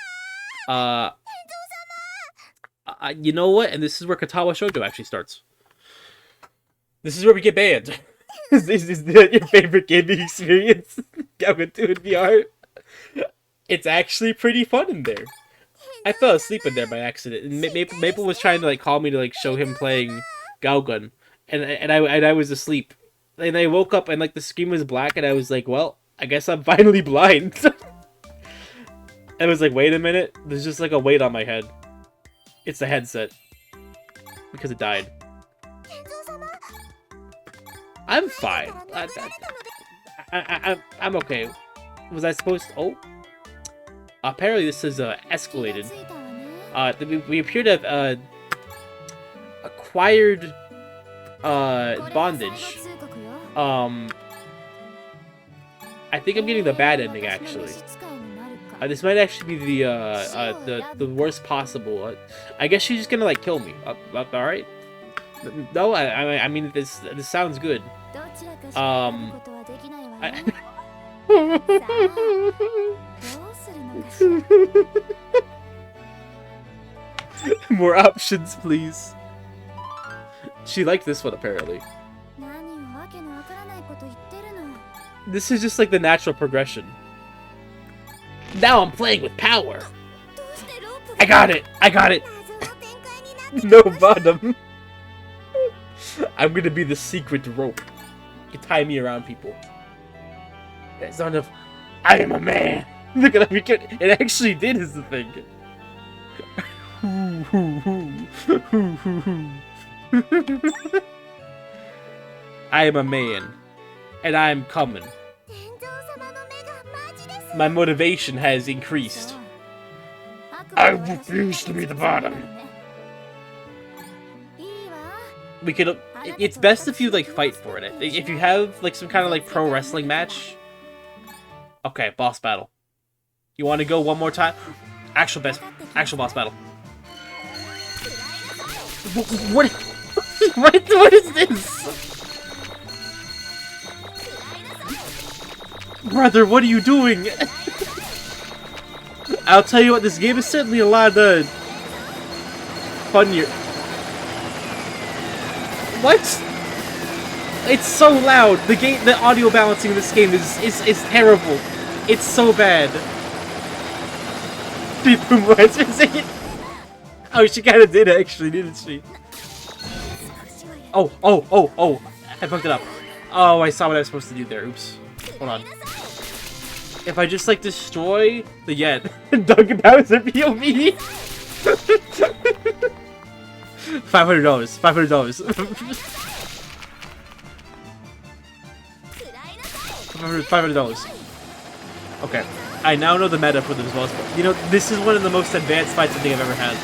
S2: You know what? And this is where Katawa Shoujo actually starts. This is where we get banned. Is that your favorite gaming experience? Galgun 2 in VR? It's actually pretty fun in there. I fell asleep in there by accident. And Maple was trying to like call me to like show him playing Galgun, and I was asleep. And I woke up and like the screen was black, and I was like, well, I guess I'm finally blind. I was like, wait a minute, there's just like a weight on my head. It's the headset. Because it died. I'm fine. I'm okay. Was I supposed to... Oh. Apparently this is escalated. We appear to have acquired bondage. I think I'm getting the bad ending actually. This might actually be the worst possible. I guess she's just gonna like kill me. All right. No, I mean this sounds good. More options, please. She liked this one apparently. This is just like the natural progression. Now I'm playing with power. I got it. I got it. No bottom. I'm gonna be the secret rope. You can tie me around people. That's not enough. I am a man. Look at me. It actually did is the thing. I am a man, and I am coming. My motivation has increased. I refuse to be the bottom. We could. It's best if you like fight for it. If you have like some kind of like pro wrestling match. Okay, boss battle. You want to go one more time? Actual boss battle. What? What is this? Brother, what are you doing? I'll tell you what, this game is certainly a lot of funnier. What? It's so loud. The audio balancing in this game is terrible. It's so bad. Oh, she kind of did actually, didn't she? Oh! I fucked it up. Oh, I saw what I was supposed to do there. Oops. Hold on. If I just like destroy the Yen, Duncan Bowser POV. $500. $500. Okay. I now know the meta for this boss. You know, this is one of the most advanced fights I think I've ever had.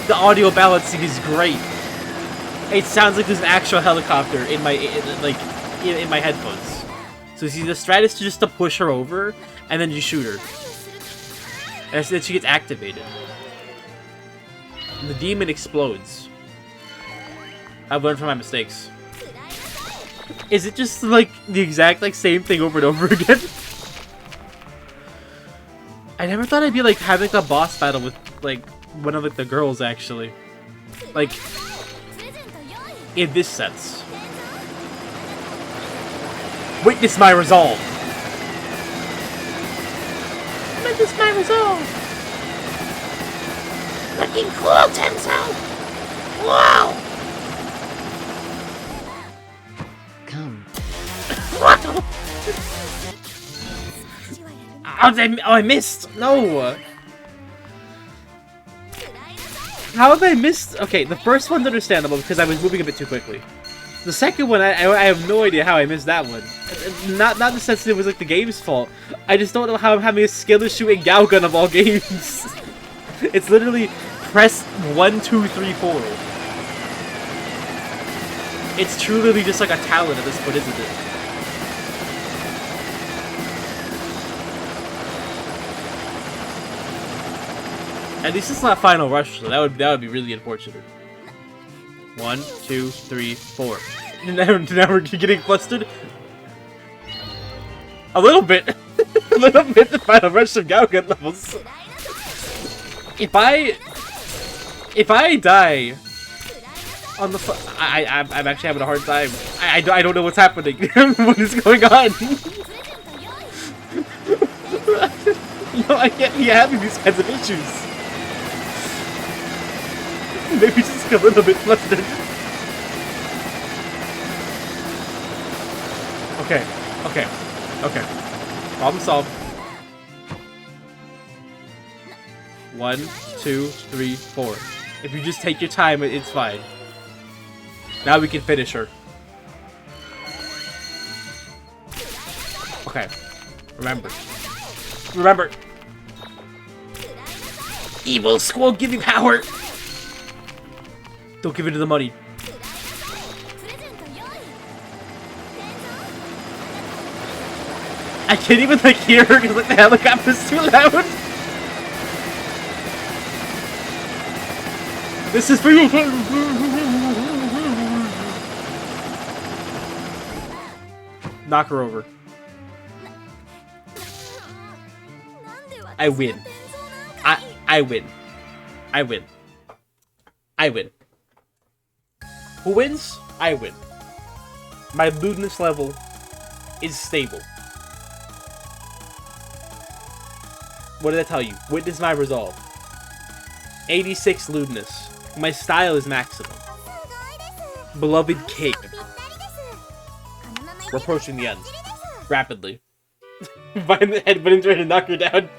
S2: The audio balancing is great. It sounds like there's an actual helicopter in my headphones. So see, the strat is just to push her over and then you shoot her, and then she gets activated. And the demon explodes. I've learned from my mistakes. Is it just like the exact like same thing over and over again? I never thought I'd be like having a boss battle with like one of like the girls actually. Like in this sense. Witness my resolve. Witness my resolve. Looking cool, Tenso. Wow. Come. What? Oh, I missed. No. How have I missed? Okay, the first one's understandable because I was moving a bit too quickly. The second one, I have no idea how I missed that one. Not in the sense that it was like the game's fault. I just don't know how I'm having a skill issue in Galgun of all games. It's literally press 1, 2, 3, 4. It's truly just like a talent at this point, isn't it? At least it's not Final Rush, so that would be really unfortunate. 1, 2, 3, 4. Now we're getting flustered. A little bit. A little bit the Final Rush of Galgun levels. If I die on the I'm actually having a hard time. I don't know what's happening. What is going on? No, I can't be having these kinds of issues. Maybe just a little bit flustered. Okay. Problem solved. 1, 2, 3, 4. If you just take your time, it's fine. Now we can finish her. Okay. Remember. Evil Squall give you power. Don't give it to the money. I can't even like hear her because like the helicopter's too loud. This is for you. Knock her over. I win. I win. I win. I win. Who wins? I win. My lewdness level is stable. What did I tell you? Witness my resolve. 86 lewdness. My style is maximum. Beloved king. We're approaching the end. Rapidly. Find the headbutton's ready to knock her down.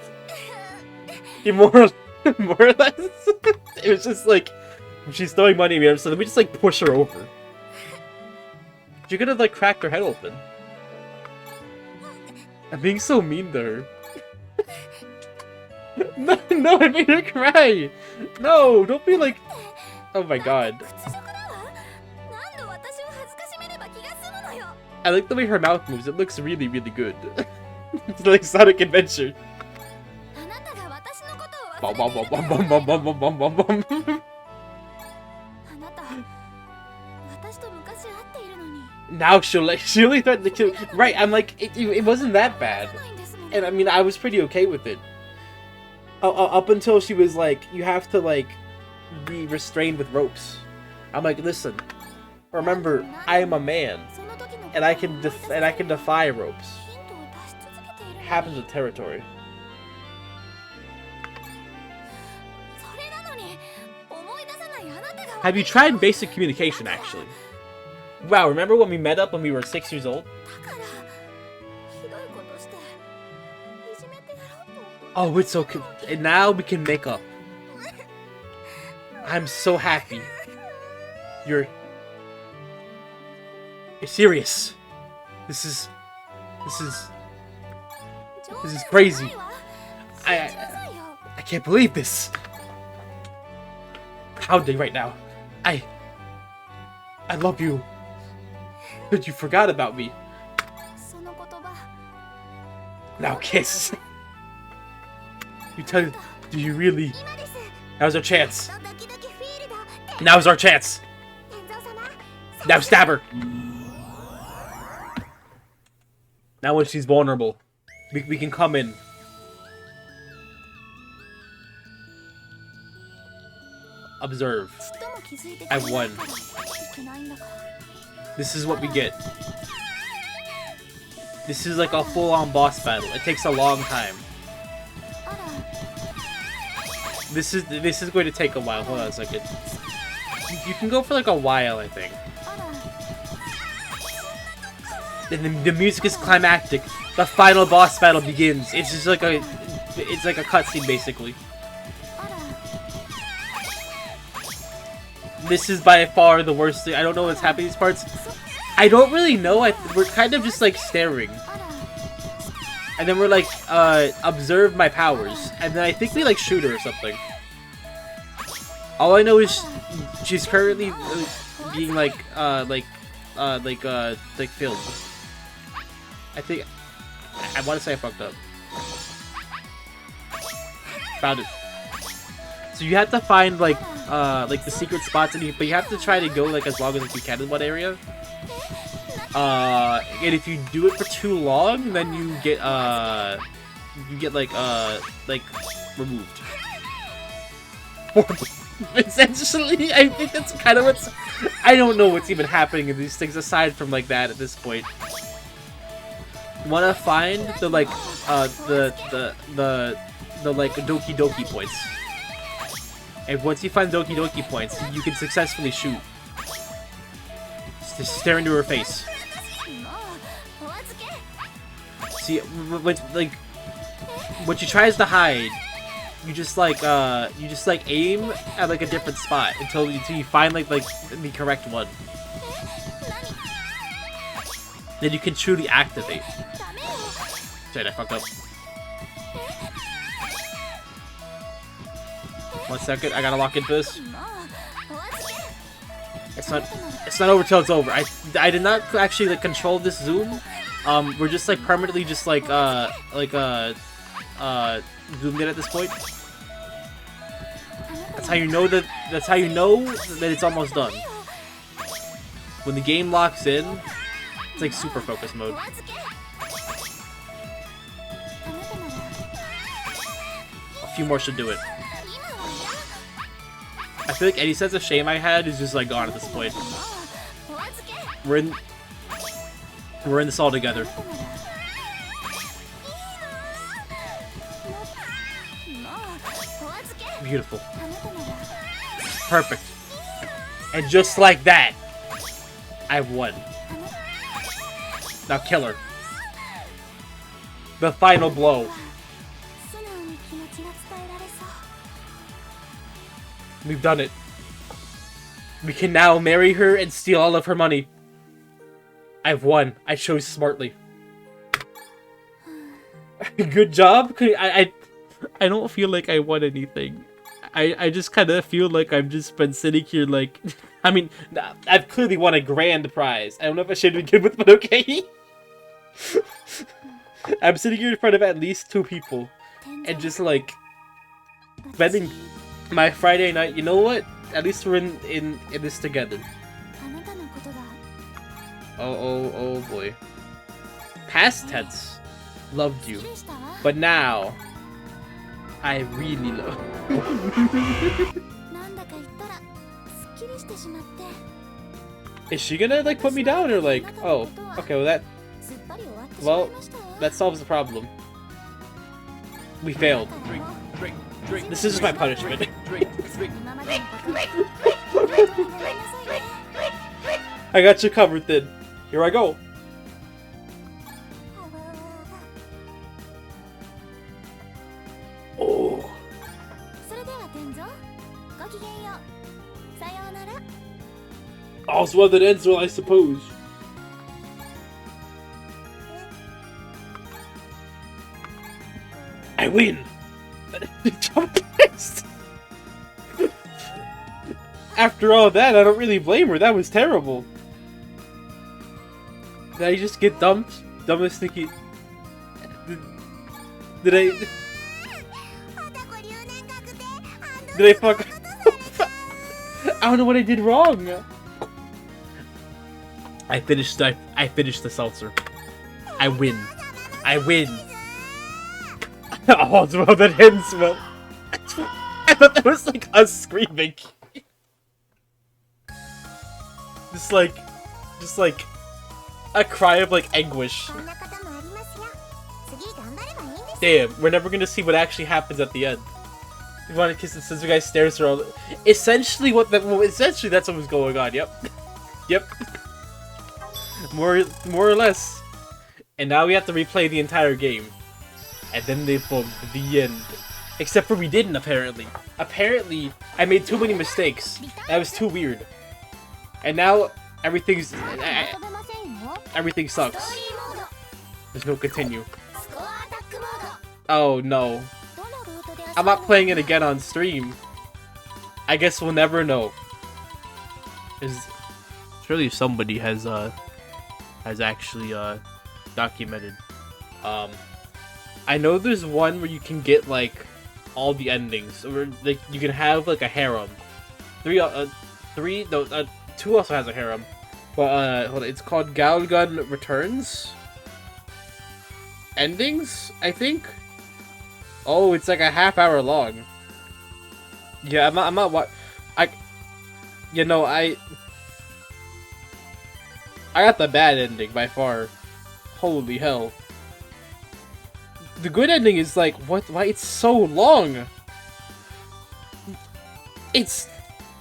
S2: He more or less. It was just like, she's throwing money at me, so let me just like push her over. You could have like cracked her head open. I'm being so mean to her. No, no, I made her cry! No, don't be like... Oh my god. I like the way her mouth moves, it looks really, really good. It's like Sonic Adventure. Bum, bum, bum, bum, bum, bum, bum, bum, bum, bum. Now she'll only threatened to kill... Right, I'm like, it wasn't that bad. And I mean, I was pretty okay with it. Up until she was like, you have to like be restrained with ropes. I'm like, listen, remember, I am a man, and I can defy ropes. Happens with territory. Have you tried basic communication, actually? Wow, remember when we met up when we were 6 years old? Oh, it's okay. And now we can make up. I'm so happy. You're serious. This is crazy. I can't believe this. Pounding right now. I love you. But you forgot about me. Now kiss. Do you really? Now's our chance. Now's our chance. Now stab her. Now when she's vulnerable, we can come in. Observe. I won. This is what we get. This is like a full-on boss battle. It takes a long time. This is going to take a while. Hold on a second. You can go for like a while, I think. And the music is climactic. The final boss battle begins. It's just like a cutscene basically. This is by far the worst thing. I don't know what's happening in these parts. I don't really know. We're kind of just like staring. And then we're like, observe my powers. And then I think we like shoot her or something. All I know is she's currently being like filled. I think, I want to say I fucked up. Found it. So you have to find like the secret spots, but you have to try to go like as long as you can in one area. And if you do it for too long, then you get like removed. Essentially, I think that's kind of what's. I don't know what's even happening in these things aside from like that at this point. You wanna find the like the like Doki Doki points. And once you find Doki Doki points, you can successfully shoot. Just stare into her face. See, when she tries to hide, you just like aim at like a different spot until you find like the correct one. Then you can truly activate. Shit, I fucked up. 1 second, I gotta lock into this. It's not over till it's over. I did not actually like control this zoom, we're just like permanently just like zoomed in at this point. That's how you know that it's almost done. When the game locks in, it's like super focus mode. A few more should do it. I feel like any sense of shame I had is just like gone at this point. We're in this all together. Beautiful. Perfect. And just like that, I've won. Now kill her. The final blow. We've done it. We can now marry her and steal all of her money. I've won. I chose smartly. Good job. I don't feel like I won anything. I just kind of feel like I've just been sitting here like... I mean, I've clearly won a grand prize. I don't know if I should be good with, but okay. I'm sitting here in front of at least 2 people. And just like... spending my Friday night. You know what? At least we're in this together. Oh boy. Past tense. Loved you. But now... I really love. Is she gonna like put me down or like, oh, okay, well that solves the problem. We failed. This is just my punishment. I got you covered then. Here I go. Oh. All's well that ends well, I suppose. I win! After all that, I don't really blame her. That was terrible. Did I just get dumped? Dumbest Nikki. Did I fuck up? I don't know what I did wrong. I finished the seltzer. I win. I win. Oh, well, that ends well. I thought that was like us screaming. Just like a cry of like anguish. Damn, we're never gonna see what actually happens at the end. You want to kiss the scissor guy stares her all. Essentially essentially that's what was going on. Yep. Yep. More or less. And now we have to replay the entire game. And then they boom, the end. Except for we didn't, apparently. Apparently, I made too many mistakes. That was too weird. And now, everything sucks. There's no continue. Oh, no. I'm not playing it again on stream. I guess we'll never know. Surely somebody has actually, documented. I know there's one where you can get, like, all the endings. Or, like, you can have, like, a harem. 2 also has a harem. But, hold on, it's called Galgun Returns? Endings, I think? Oh, it's like a half-hour long. Yeah, I'm not I got the bad ending by far. Holy hell. The good ending is like, what? Why it's so long?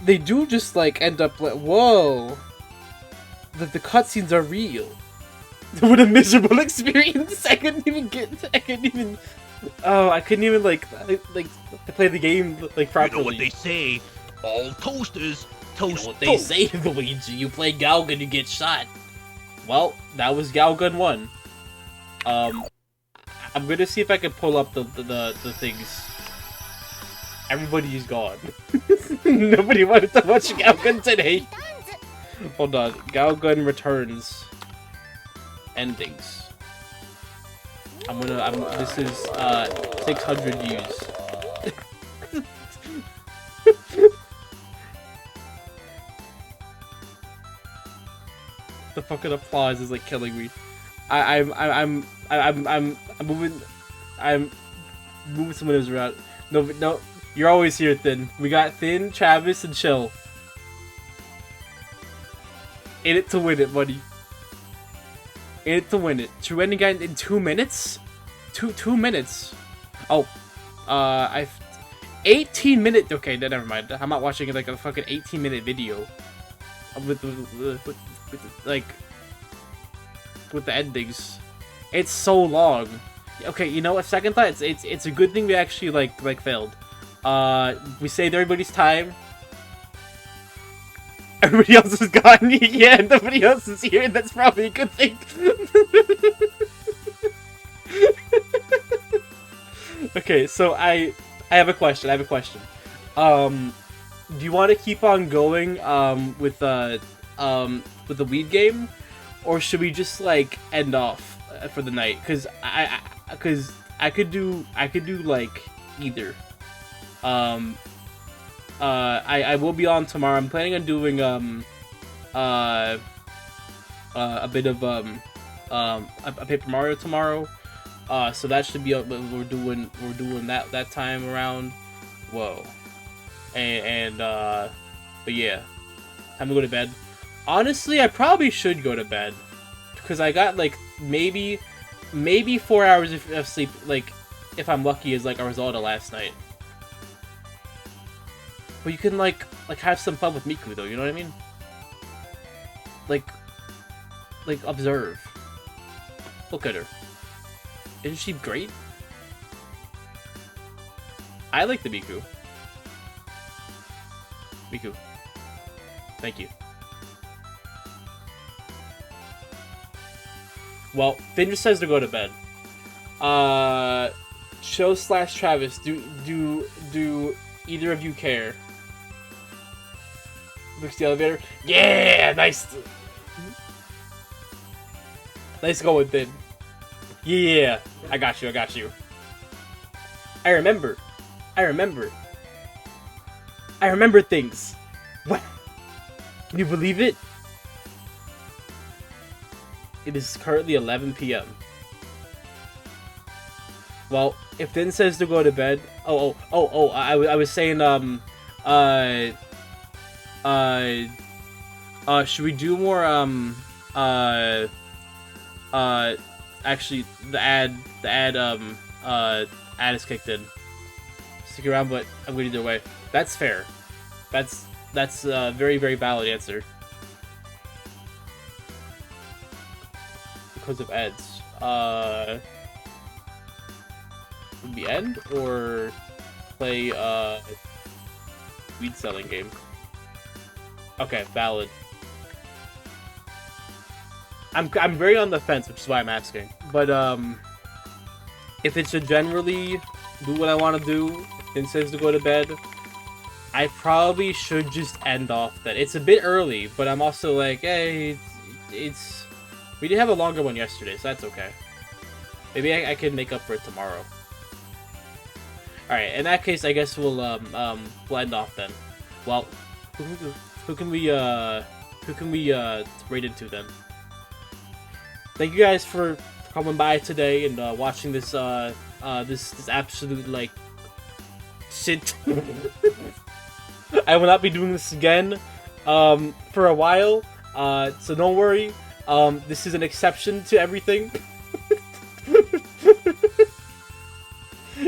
S2: They do just like end up like, whoa. The cutscenes are real. What a miserable experience! I couldn't even like play the game like properly.
S3: You know what they say? All toasters toast.
S2: You know what they say, Luigi? You play Galgun, you get shot. Well, that was Galgun 1. I'm gonna see if I can pull up the things. Everybody's gone. Nobody wanted to watch Galgun today. Hold on. Galgun Returns. Endings. This is 600 views. The fucking applause is like killing me. I'm moving some windows around. No, you're always here, Thin. We got Thin, Travis, and Chill. In it to win it, buddy. In it to win it. True ending guide in 2 minutes? 2 minutes. Oh, 18 minutes. Okay, never mind. I'm not watching like a fucking 18-minute video with the endings. It's so long. Okay, you know, a second thought, it's a good thing we actually like failed. We saved everybody's time. Everybody else is gone. Yeah, nobody else is here. That's probably a good thing. Okay, so I have a question. Do you want to keep on going with the weed game, or should we just like end off for the night? Cause I could do like either. I will be on tomorrow. I'm planning on doing a bit of a Paper Mario tomorrow. So that should be we're doing that time around. Whoa. But yeah, time to go to bed. Honestly, I probably should go to bed because I got like maybe 4 hours of sleep, like if I'm lucky, is like a result of last night. But you can like have some fun with Miku though, you know what I mean? Like observe. Look at her. Isn't she great? I like the Miku. Miku. Thank you. Well, Finn just says to go to bed. Show / Travis, do either of you care? Looks the elevator. Yeah, nice. Nice going, Finn. Yeah, I got you. I remember things. What? Can you believe it? It is currently 11 p.m. Well, if Finn says to go to bed, I was saying, should we do more, actually, the ad is kicked in. Stick around, but I'm going either way. That's fair. That's a very, very valid answer. Because of ads. Would be end or play weed selling game? Okay, valid. I'm very on the fence, which is why I'm asking. But if it should generally do what I want to do, and says to go to bed, I probably should just end off that. It's a bit early, but I'm also like, hey, it's we did have a longer one yesterday, so that's okay. Maybe I can make up for it tomorrow. All right, in that case, I guess we'll end off then. Well, who can we raid into then? Thank you guys for coming by today and watching this this absolute like shit. I will not be doing this again for a while, so don't worry. This is an exception to everything.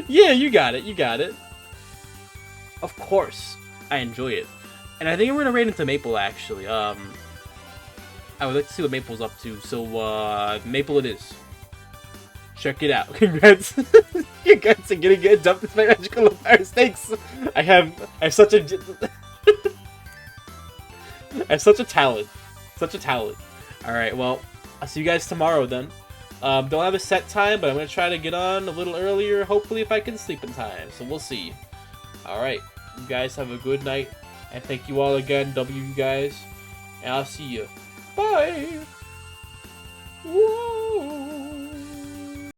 S2: Yeah, you got it. Of course, I enjoy it, and I think I'm gonna raid into Maple actually. I would like to see what Maple's up to, so Maple it is. Check it out. Congrats. Congrats on getting it dumped by Magical Empire. Thanks. I have such a I have such a talent. Alright, well, I'll see you guys tomorrow then. Don't have a set time, but I'm gonna try to get on a little earlier, hopefully if I can sleep in time. So we'll see. Alright, you guys have a good night, and thank you all again, W you guys, and I'll see you. Bye! Whoa.